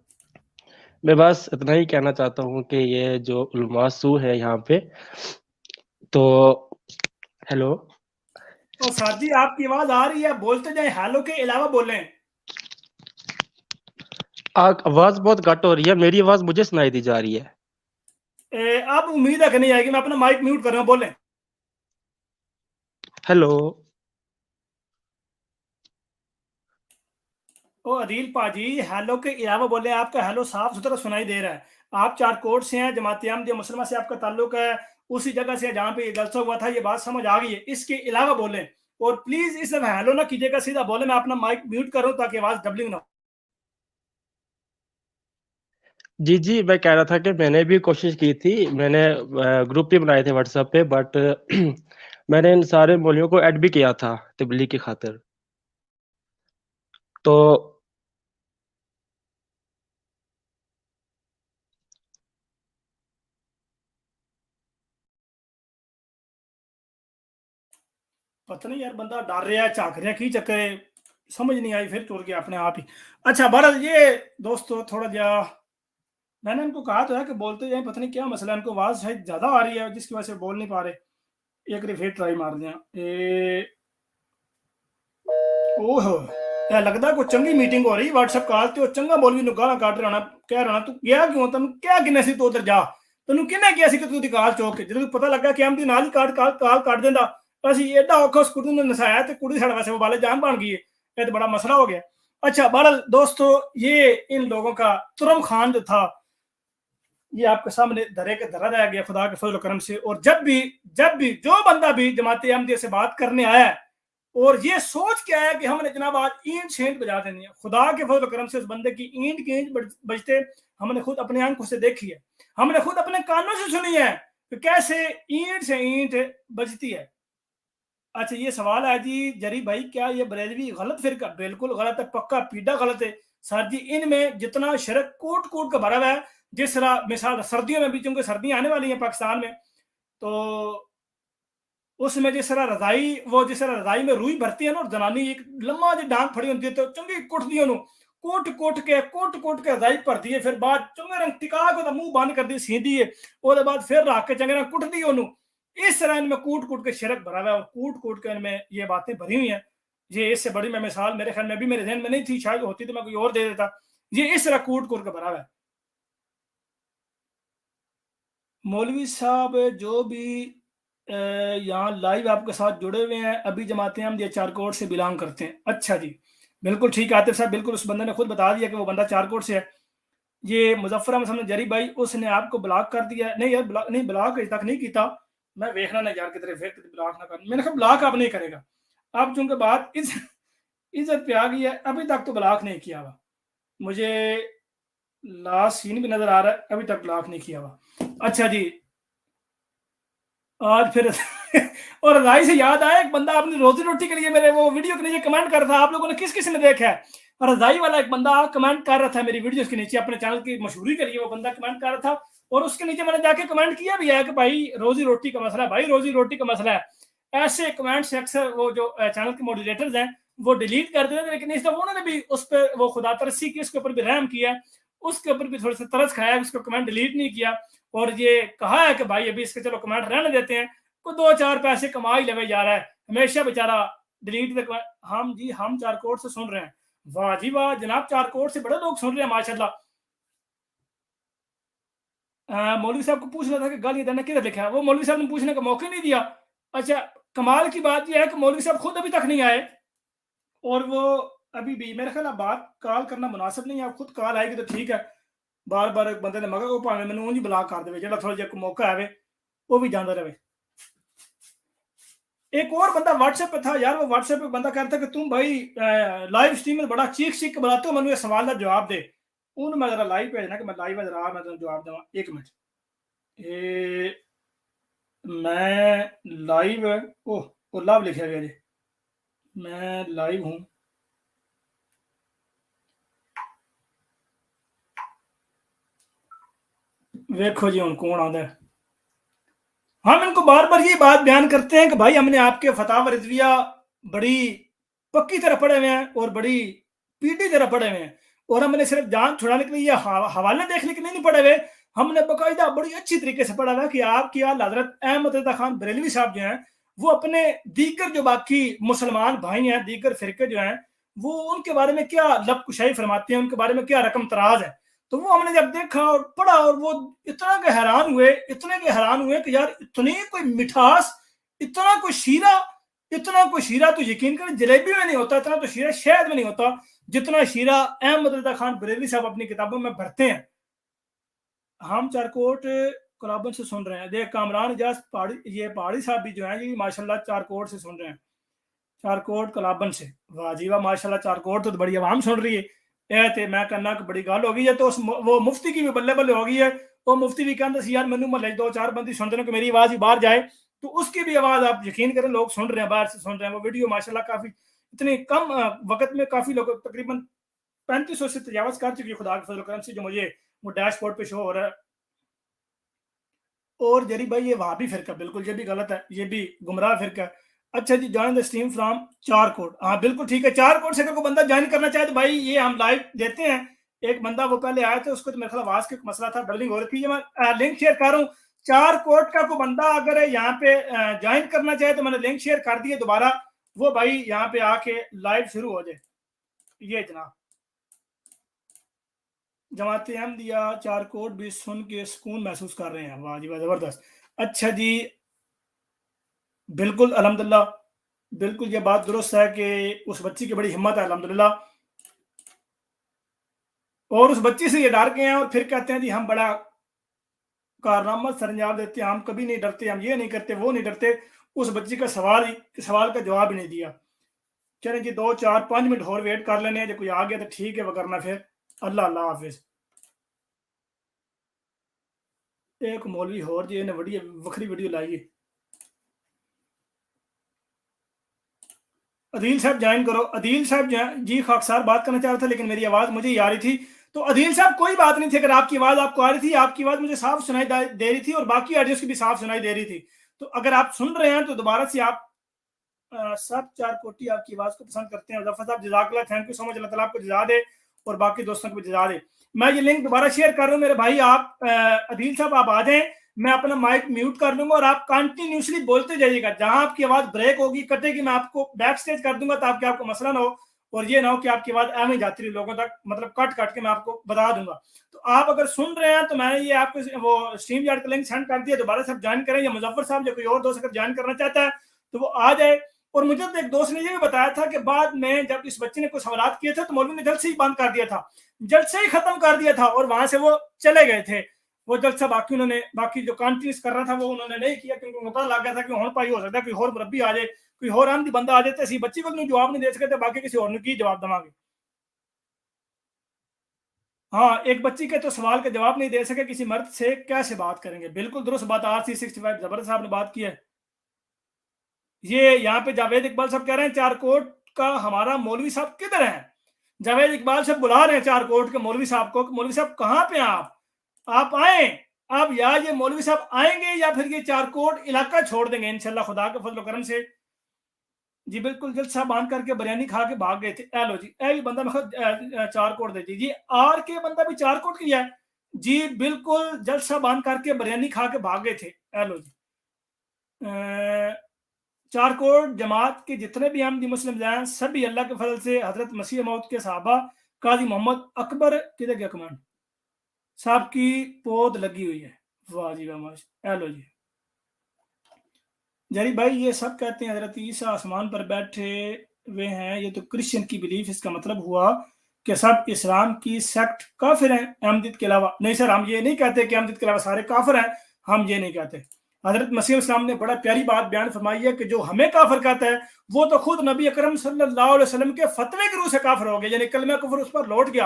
میں بس اتنا ہی کہنا چاہتا ہوں کہ یہ جو علماء سو ہے یہاں پہ تو ہیلو. اور سر جی آپ کی آواز آ رہی ہے، بولتے جائیں، ہیلو کے علاوہ بولیں. آواز بہت گھٹ ہو رہی ہے، میری آواز مجھے سنائی دی جا رہی ہے. آپ امید ہے کہ نہیں آئے گی. میں اپنا مائک میوٹ کر رہا ہوں، بولیں. ہیلو. او عدیل پاجی ہیلو کے علاوہ بولے. آپ کا ہیلو صاف ستھرا سنائی دے رہا ہے. آپ چار کوٹ سے ہیں، جماعت احمدیہ مسلمہ سے آپ کا تعلق ہے، اسی جگہ سے جہاں پہ یہ جلسہ ہوا تھا. یہ بات سمجھ آ گئی ہے. اس کے علاوہ بولیں اور پلیز اس دفعہ ہیلو نہ کیجیے گا، سیدھا بولیں. میں اپنا مائک میوٹ کر رہا ہوں تاکہ آواز ڈبلنگ نہ ہو. जी जी, मैं कह रहा था कि मैंने भी कोशिश की थी, मैंने ग्रुप भी बनाए थे व्हाट्सएप पे, बट मैंने इन सारे मौलवियों को ऐड भी किया था तबलीग की खातिर। तो पता नहीं यार, बंदा डर रहा है, झाक रहा है, की चक्कर है, समझ नहीं आई, फिर टूट गया अपने आप ही। अच्छा बहरहाल ये दोस्तों थोड़ा जा, मैंने इनको कहा तो है कि बोलते जाए, पता नहीं क्या मसला है, इनको आवाज शायद ज्यादा आ रही है जिसकी वजह से बोल नहीं पा रहे। एक बार फिर ट्राई मार दिया ओहो, ਇਹ लगदा कोई चंगी मीटिंग हो रही व्हाट्सएप कॉल ਤੇ ਉਹ ਚੰਗਾ ਬੋਲਵੀ ਨੂੰ ਗਾਲਾਂ ਕੱਢ ਰਿਹਾ ਹੋਣਾ, ਕਹਿ ਰਿਹਾ ਹੋਣਾ ਤੂੰ ਗਿਆ ਕਿਉਂ, ਤੈਨੂੰ ਕਿਹਾ ਕਿੰਨੇ ਸੀ ਤੂੰ ਉਧਰ ਜਾ, ਤੈਨੂੰ ਕਿਹਨੇ ਕਿਹਾ ਸੀ ਕਿ ਤੂੰ ਦੀ ਕਾਲ ਚੋਕ ਕੇ, ਜਦੋਂ ਪਤਾ ਲੱਗਾ ਕਿ ਅਹਿਮਦੀ ਨਾਲ ਹੀ ਕਾਲ ਕੱਢ ਦਿੰਦਾ। ਅਸੀਂ ਐਡਾ ਔਖਾ ਉਸ ਕੁੜੀ ਨੂੰ ਨਸਾਇਆ ਤੇ ਕੁੜੀ ਸਾਡੇ ਵਾਸਤੇ ਵਾਲੇ जान बन गई है, ये तो बड़ा मसला हो गया। अच्छा बहरहाल दोस्तों ये इन लोगों का तुरम खान जो था ये आपके सामने धरे के धरा रह गया खुदा के फजल करम से। और जब भी जो बंदा भी जमात अहमदिया से बात करने आया है और ये सोच के आया कि हमने जनाब आज ईंट शेंट बजा देनी है, खुदा के फजल करम से उस बंदे की ईंट की ईंट बजते हमने खुद अपने आंखों से देखी है, हमने खुद अपने कानों से सुनी है कि कैसे ईंट से ईंट बजती है। अच्छा ये सवाल है जी जरी भाई, क्या ये बरेलवी गलत फिरका? बिल्कुल गलत है, पक्का पीडा गलत है सर जी। इनमें जितना शरक कोट कोट का भरा हुआ है, जिस तरह मिसाल सर्दियों में भी, चूंकि सर्दियां आने वाली हैं पाकिस्तान में, तो उसमें जिस तरह रजाई, वो जिस तरह रजाई में रूई भरती है ना, और जनानी एक लम्मा जी डांग फड़ी होती है तो चंगी कुटदी ओनू, कोट कोट के रजाई भरती है, फिर बाद चंगे रंग टिका के मुंह बंद कर दी सीधी है, और बाद फिर रख के चंगे रंग कुटदी ओनू। इस तरह इनमें कूट के शिरक भरा हुआ है, और कूट के इनमें ये बातें भरी हुई हैं। ये इससे बड़ी मैं मिसाल मेरे ख्याल में भी मेरे ध्यान में नहीं थी, शायद होती तो मैं कोई और दे देता। ये इस तरह कूट के भरा हुआ है। मौलवी साहब जो भी यहाँ लाइव आपके साथ जुड़े हुए हैं, अभी जमात अहमदिया चारकोट से बिलोंग करते हैं। अच्छा जी, बिल्कुल ठीक है आतिफ साहब, बिल्कुल उस बंदे ने खुद बता दिया कि वो बंदा चारकोट से है। ये मुजफ्फर अहमद साहब ने जरी भाई उसने आपको ब्लॉक कर दिया? नहीं यार ब्लॉक नहीं, ब्लॉक अभी तक नहीं किया। मैं देखना ना यार कितने फिर ब्लॉक ना कर, मैंने कहा ब्लॉक आप नहीं करेगा, आप चूंकि बात इज्जत पे आ गई है, अभी तक तो ब्लॉक नहीं किया हुआ, मुझे लास्ट सीन भी नजर आ रहा है, अभी तक ब्लॉक नहीं किया हुआ। अच्छा जी आज फिर और रजाई से याद आया, एक बंदा अपनी रोजी रोटी के लिए मेरे वो वीडियो के नीचे कमेंट कर रहा था, आप लोगों ने किस ने देखा है? और रजाई वाला एक बंदा कमेंट कर रहा था मेरी वीडियोस के नीचे, अपने चैनल की मशहूरी के लिए वो बंदा कमेंट कर रहा था, और उसके नीचे मैंने जाके कमेंट किया भी है कि भाई रोजी रोटी का मसला है, भाई रोजी रोटी का मसला है। ऐसे कमेंट्स अक्सर वो जो चैनल के मॉडरेटर्स हैं वो डिलीट कर देते हैं, लेकिन इस दफा उन्होंने भी उस पर वो खुदा तरसी की, उसके ऊपर भी रहम किया, उसके ऊपर भी थोड़ा सा तरस खाया, उसको कमेंट डिलीट नहीं किया, और ये कहा है कि भाई अभी इसके चलो कमेंट रहने देते हैं, को 2-4 पैसे कमा ही लगे जा रहा है, हमेशा बेचारा डिलीट तक। हम जी हम चारकोट से सुन रहे हैं, वाह जी वाह जनाब, चारकोट से बड़े लोग सुन रहे हैं माशाल्लाह। मौलवी साहब को पूछना था कि गाली देना किधर लिखा है, वो मौलवी साहब ने पूछने का मौका नहीं दिया। अच्छा कमाल की बात यह है कि मौलवी साहब खुद अभी तक नहीं आए, और वो अभी भी मेरे ख्याल बात कॉल करना मुनासिब नहीं है, खुद कॉल आएगी तो ठीक है, बार बार बंदे ने मगा को भावे मैंने उंज ब्लॉक कर दे, जो थोड़ा जिहा मौका आवे वो भी जाता रहे। एक और बंदा व्हाट्सएप पे था यार, वो व्हाट्सएप पे बंदा कहता कि तुम भाई लाइव स्ट्रीम में बड़ा चीख के बुलाते हो, मैंने सवाल का जवाब दे। उन मैं जरा लाइव भेजना कि मैं लाइव रहा, मैं जवाब दूंगा। एक मिनट, मैं लाइव, ओह लव लिखा गया जी, मैं लाइव हूं, देखो जी हम कौन आता है। हम इनको बार बार ये बात बयान करते हैं कि भाई हमने आपके फतावा रिजविया बड़ी पक्की तरह पढ़े हुए हैं और बड़ी पीटी तरह पढ़े हुए हैं, और हमने सिर्फ जान छुड़ाने के लिए या हवाले देखने के लिए नहीं पढ़े हुए, हमने बाकायदा बड़ी अच्छी तरीके से पढ़ा हुआ कि आपकी आला हजरत अहमद रज़ा खान बरेलवी साहब जो हैं वो अपने दीगर जो बाकी मुसलमान भाई हैं, दीगर फिरके जो हैं, वो उनके बारे में क्या लब कुशाई फरमाते हैं, उनके बारे में क्या रकम तराज है। तो वो हमने जब देखा और पढ़ा, और वो इतने के हैरान हुए कि यार इतनी कोई मिठास, इतना कोई शीरा तो यकीन करें जलेबी में नहीं होता, इतना तो शीरा शहद में नहीं होता जितना शीरा अहमद रज़ा खान बरेलवी साहब अपनी किताबों में भरते हैं। हम चारकोट कलाबन से सुन रहे हैं, देख कामरान इजाज पहाड़ी, ये पहाड़ी साहब भी जो है जी माशाल्लाह चारकोट से सुन रहे हैं, चारकोट कलाबन से, वाह जी वाह माशाल्लाह, चारकोट तो बड़ी आवाम सुन रही है। ਇਹ ਤੇ ਮੈਂ ਕਹਿੰਦਾ ਕਿ ਬੜੀ ਗੱਲ ਹੋ ਗਈ ਹੈ। तो वो मुफ्ती की भी बल्ले बल्ले हो गई है। वो मुफ्ती भी कहता सी यार मैनू महल्ले दो चार बंदी सुनते हैं कि मेरी आवाज ही बाहर जाए, तो उसकी भी आवाज आप यकीन करें लोग सुन रहे हैं, बाहर से सुन रहे हैं। वो वीडियो माशाल्लाह काफी इतने कम वक्त में काफी लोग तकरीबन 3500 से तजावज कर चुकी है खुदा के फजल करम से, जो मुझे वो डैशबोर्ड पे शो हो रहा है। और जरी भाई ये वहाबी फिरका बिल्कुल ये भी गलत है, ये भी गुमराह फिरका है। अच्छा जी, join the stream from Charkot. हाँ बिल्कुल ठीक है, चारकोट से अगर कोई बंदा ज्वाइन करना चाहे तो भाई ये हम लाइव देते हैं। एक बंदा वो पहले आया था, उसको तो मेरे ख्याल आवाज का मसला था, डबलिंग हो रही थी। ये मैं लिंक शेयर कर रहा हूँ। चारकोट का कोई बंदा अगर यहाँ पे ज्वाइन करना चाहे तो मैंने लिंक शेयर कर दिया दोबारा, वो भाई यहाँ पे आके लाइव शुरू हो जाए। ये जनाब जमात अहमदिया चारकोट भी सुन के सुकून महसूस कर रहे हैं, वाह जी वाह, जबरदस्त। अच्छा जी बिल्कुल अल्हम्दुलिल्लाह, बिल्कुल ये बात दुरुस्त है कि उस बच्ची की बड़ी हिम्मत है अल्हम्दुलिल्लाह, और उस बच्ची से ये डर गए हैं और फिर कहते हैं जी हम बड़ा कारनामा सरंजाम देते हैं, हम कभी नहीं डरते, हम ये नहीं करते, वो नहीं डरते। उस बच्ची का सवाल का जवाब ही नहीं दिया। चलें जी 2 4 5 मिनट और वेट कर लेने हैं, जो कोई आ गया तो ठीक है, वरना फिर अल्लाह हाफिज। एक मौलवी होर जी ने बड़ी वखरी वीडियो लाई है। अदील साहब ज्वाइन करो। अदील साहब जी खाकसार बात करना चाह रहा था, लेकिन मेरी आवाज मुझे ही आ रही थी। तो अदील साहब कोई बात नहीं थी, अगर आपकी आवाज आपको आ रही थी, आपकी आवाज मुझे साफ सुनाई दे रही थी और बाकी ऑडियोस की भी साफ सुनाई दे रही थी। तो अगर आप सुन रहे हैं तो दोबारा से आप सब चारकोटी आपकी आवाज को पसंद करते हैं। जफर साहब जज़ाकल्लाह, थैंक यू सो मच, अल्लाह ताला आपको जज़ा दे और बाकी दोस्तों को भी जज़ा दे। मैं ये लिंक दोबारा शेयर कर रहा हूँ मेरे भाई, आप अदील साहब आप आ जाएं, मैं अपना माइक म्यूट कर लूंगा और आप कंटिन्यूसली बोलते जाइएगा। जहां आपकी आवाज ब्रेक होगी, कटेगी, मैं आपको बैक स्टेज कर दूंगा ताकि आपको मसला ना हो, और ये ना हो कि आपकी आवाज ऐਵੇਂ ही जाती रही लोगों तक, मतलब कट के मैं आपको बता दूंगा। तो आप अगर सुन रहे हैं तो मैंने ये आपको वो स्ट्रीम यार्ड का लिंक सेंड कर दिया, दोबारा से आप ज्वाइन करें, या मुजफ्फर साहब या कोई और दोस्त अगर ज्वाइन करना चाहता है तो वो आ जाए। और मुझे तो एक दोस्त ने ये भी बताया था कि बाद में जब इस बच्चे ने कुछ सवाल किए थे तो मौलवी ने जलसे ही बंद कर दिया था, जलसे ही खत्म कर दिया था और वहां से वो चले गए थे। वो जलसा बाकी जो कंटिन्यूस कर रहा था वो उन्होंने नहीं किया, क्योंकि उनको पता लग गया था कि हुण भाई हो सकता है कोई और मुरब्बी आ जाए, कोई और आमदी बंदा आ जाए, तो असीं बच्ची को जवाब नहीं दे सकते, बाकी किसी और की जवाब देवांगे। हाँ, एक बच्ची के तो सवाल का जवाब नहीं दे सके, किसी मर्द से कैसे बात करेंगे। बिल्कुल दुरुस्त बात RC65 जबरदस्त साहब ने बात की है। ये यहाँ पे जावेद इकबाल साहब कह रहे हैं चारकोट का हमारा मौलवी साहब किधर है। जावेद इकबाल साहब बुला रहे हैं चारकोट के मौलवी साहब को, मौलवी साहब कहाँ पे हैं आप आए। अब या ये मौलवी साहब आएंगे या फिर ये चारकोट इलाका छोड़ देंगे इंशाल्लाह खुदा के फजल करम से। जी बिल्कुल, जलसा बांध करके बिरयानी खा के भाग गए थे। लो जी, भी बंदा मैं चारकोट दे जी, आर के बंदा भी चारकोट किया है जी, बिल्कुल जलसा बांध करके बिरयानी खा के भाग गए थे। लो जी, चारकोट जमात के जितने भी अहमदी मुस्लिम हैं सभी अल्लाह के फजल से हजरत मसीह मौत के सहाबा काजी मोहम्मद अकबर किधर गया कमांड साहब की पोद लगी हुई है। वाह जी वाह, हेलो जी जरी भाई, ये सब कहते हैं हजरत ईसा आसमान पर बैठे हुए हैं, ये तो क्रिश्चियन की बिलीफ, इसका मतलब हुआ कि सब इस्लाम की सेक्ट काफिर हैं अहमदियत के अलावा। नहीं सर, हम ये नहीं कहते कि अहमदियत के अलावा सारे काफिर हैं, हम ये नहीं कहते। हजरत मसीह इस्लाम ने बड़ा प्यारी बात बयान फरमाई है कि जो हमें काफिर कहता है वो तो खुद नबी अकरम सल्लल्लाहु अलैहि वसल्लम के फतवे के रूह से काफिर हो गया, यानी कलमा कुफ्र उस पर लौट गया।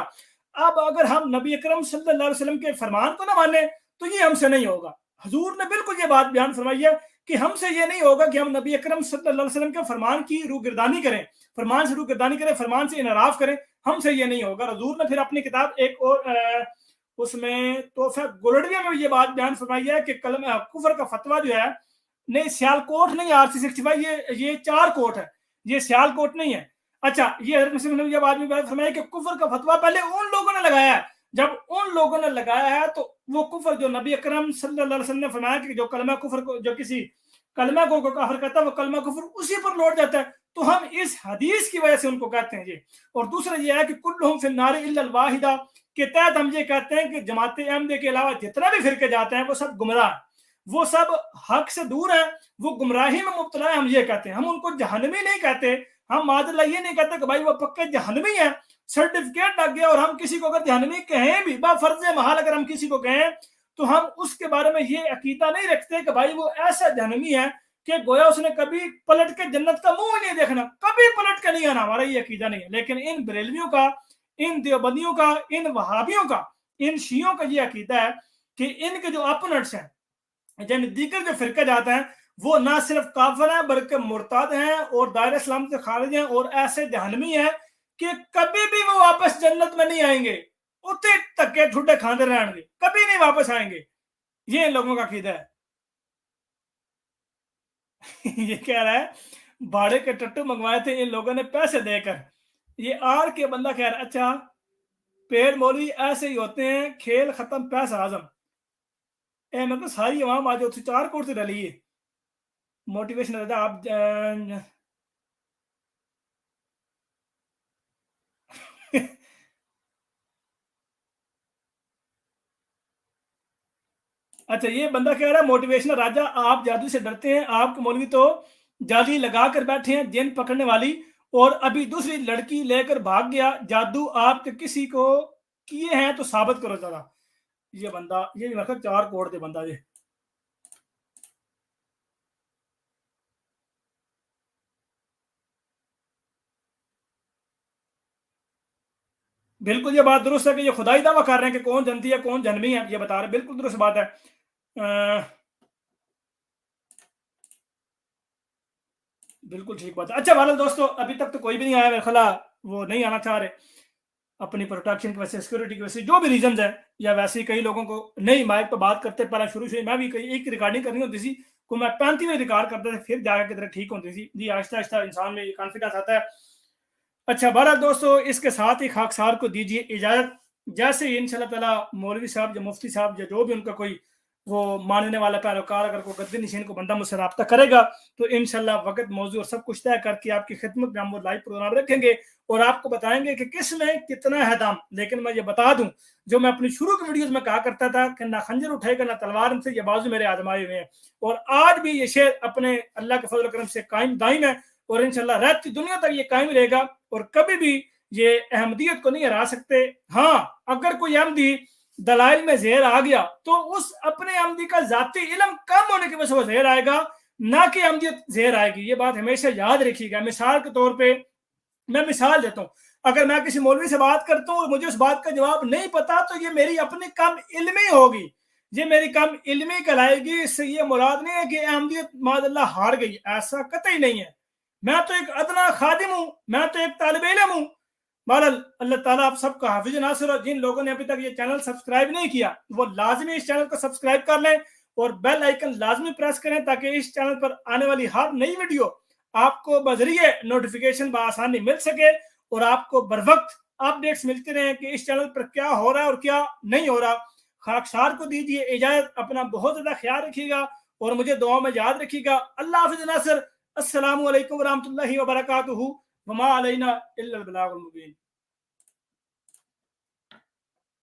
अब अगर हम नबी अकरम सल्लल्लाहु अलैहि वसल्लम के फरमान को ना माने तो ये हमसे नहीं होगा। हुजूर ने बिल्कुल ये बात बयान फरमाई है कि हमसे ये नहीं होगा कि हम नबी अकरम सल्लल्लाहु अलैहि वसल्लम के फरमान की रूगिरदानी करें, फरमान से रूगिरदानी करें, फरमान से इनराफ करें, हमसे ये नहीं होगा। हुजूर ने फिर अपनी किताब एक और उसमें तोहफा गोल्डविया में ये बात बयान फरमाई है कि कलमा कुफ्र का फतवा जो है, नहीं सियालकोट नहीं RC65, ये चारकोट है, ये सियालकोट नहीं है। अच्छा, ये हजरत मसीह ने ये बात भी बयान फरमाई कि कुफ्र का फतवा पहले उन लोगों ने लगाया है, जब उन लोगों ने लगाया है तो वो कुफ्र जो नबी अकरम सल्लल्लाहु अलैहि वसल्लम ने फरमाया कि जो कलमा कुफ्र को, जो किसी कलमा को काफिर कहता है वो कलमा कुफ्र उसी पर लौट जाता है, तो हम इस हदीस की वजह से उनको कहते हैं जी। और दूसरा ये है कि कुल्लुहुम फिन्नार इल्लल वाहिदा के तहत हम ये कहते हैं कि जमात अहमदी के अलावा जितना भी फिरके जाते हैं वो सब गुमराह, वो सब हक से दूर है, वो गुमराही में मुब्तला है, हम ये कहते हैं। हम उनको जहन्नमी नहीं कहते, हम मादल्ला ये नहीं कहते कि भाई वो पक्के जहन्नमी है, सर्टिफिकेट लग गया। और हम किसी को अगर जहन्नमी कहें भी बाफर्ज महाल, अगर हम किसी को कहें तो हम उसके बारे में ये अकीदा नहीं रखते कि भाई वो ऐसा जहन्नमी है कि गोया उसने कभी पलट के जन्नत का मुंह नहीं देखना, कभी पलट के नहीं आना, हमारा ये अकीदा नहीं है। लेकिन इन बरेलवियों का, इन देवबंदियों का, इन वहाबियों का, इन शियों का ये अकीदा है कि इनके जो अपोनेंट्स हैं, यानी दीगर जो फिरके जाते हैं, वो ना सिर्फ काफिर हैं बल्कि मुर्ताद हैं और दायरा इस्लाम से खारिज हैं और ऐसे जहन्नमी हैं कि कभी भी वो वापस जन्नत में नहीं आएंगे, उतने धक्के ठुड्डे खाते रहेंगे, कभी नहीं वापस आएंगे। ये इन लोगों का अकीदा है। ये कह रहा है भाड़े के टट्टू मंगवाए थे इन लोगों ने पैसे देकर। ये आर के बंदा कह रहा है अच्छा पेड़ मौलवी ऐसे ही होते हैं, खेल खत्म पैसा आजम। ए मतलब सारी आवाम आज 4 कोट से डली है मोटिवेशन रहता आप अच्छा ये बंदा कह रहा है मोटिवेशनल राजा आप जादू से डरते हैं, आपके मौलवी तो जाली लगा कर बैठे हैं जिन पकड़ने वाली, और अभी दूसरी लड़की लेकर भाग गया, जादू आप किसी को किए हैं तो साबित करो जरा। ये बंदा ये मतलब 4 कोट दे बंदा ये। बिल्कुल ये बात दुरुस्त है कि ये खुदाई दावा कर रहे हैं कि कौन जनती है कौन जन्मी है, ये बता रहे हैं, बिल्कुल दुरुस्त बात है। बिल्कुल ठीक बात है। अच्छा वाला दोस्तों अभी तक तो कोई भी नहीं आया, मेरे ख्याल वो नहीं आना चाह रहे अपनी प्रोटेक्शन की वजह से, सिक्योरिटी की वजह से, जो भी रीजन है, या वैसे ही कई लोगों को नहीं माइक पर बात करते पहले शुरू से मैं भी कई एक रिकॉर्डिंग करनी होती थी को मैं 35वें रिकॉर्ड करता था फिर जाकर कितने ठीक होती थी जी, आहिस्ता आहिस्ता इंसान में कॉन्फिडेंस आता है। अच्छा बहरहाल दोस्तों इसके साथ ही खाकसार को दीजिए इजाजत, जैसे ही इंशाल्लाह ताला मौलवी साहब या मुफ्ती साहब या जो भी उनका कोई वो मानने वाला पैरोकार अगर कोई गद्दी नशीन को बंदा मुझसे रब्ता करेगा तो इंशाल्लाह वक्त मौजू और सब कुछ तय करके आपकी खिदमत में हम वो लाइव प्रोग्राम रखेंगे और आपको बताएंगे कि किस में कितना है दाम। लेकिन मैं ये बता दूं जो मैं अपनी शुरू की वीडियोस में कहा करता था कि ना खंजर उठेगा ना तलवार से, ये बाजू मेरे आजमाए हुए हैं और आज भी ये शेर अपने अल्लाह के फजल करम से कायम दायम है और इंशाल्लाह रहती दुनिया तक ये कायम रहेगा और कभी भी ये अहमदियत को नहीं हरा सकते। हाँ अगर कोई अहमदी दलाइल में जहर आ गया तो उस अपने अहमदी का जाती इल्म कम होने की वजह से वो जहर आएगा, ना कि अहमदियत जहर आएगी। ये बात हमेशा याद रखिएगा। मिसाल के तौर पे मैं मिसाल देता हूँ, अगर मैं किसी मौलवी से बात करता हूँ और मुझे उस बात का जवाब नहीं पता तो ये मेरी अपनी कम इल्मी होगी, ये मेरी कम इल्मी कहलाएगी। इससे ये मुराद नहीं है कि अहमदियत मादल्ला हार गई, ऐसा कतई नहीं है। मैं तो एक अदना खादिम हूँ, मैं तो एक तालिब इल्म हूँ। बहरहाल अल्लाह ताला आप सबका हाफिज नासिर। जिन लोगों ने अभी तक ये चैनल सब्सक्राइब नहीं किया वो लाजमी इस चैनल को सब्सक्राइब कर लें और बेल आइकन लाजमी प्रेस करें ताकि इस चैनल पर आने वाली हर नई वीडियो आपको बजरिए नोटिफिकेशन बआसानी मिल सके और आपको बर वक्त अपडेट्स मिलती रहे कि इस चैनल पर क्या हो रहा है और क्या नहीं हो रहा। खाकसार को दीजिए इजाजत, अपना बहुत ज्यादा ख्याल रखिएगा और मुझे दुआ में याद रखिएगा। अल्लाह हाफिज नासिर। अस्सलामु अलैकुम व रहमतुल्लाहि व बरकातुहू। वमा अलैना इल्लल बलागुल मुबीन।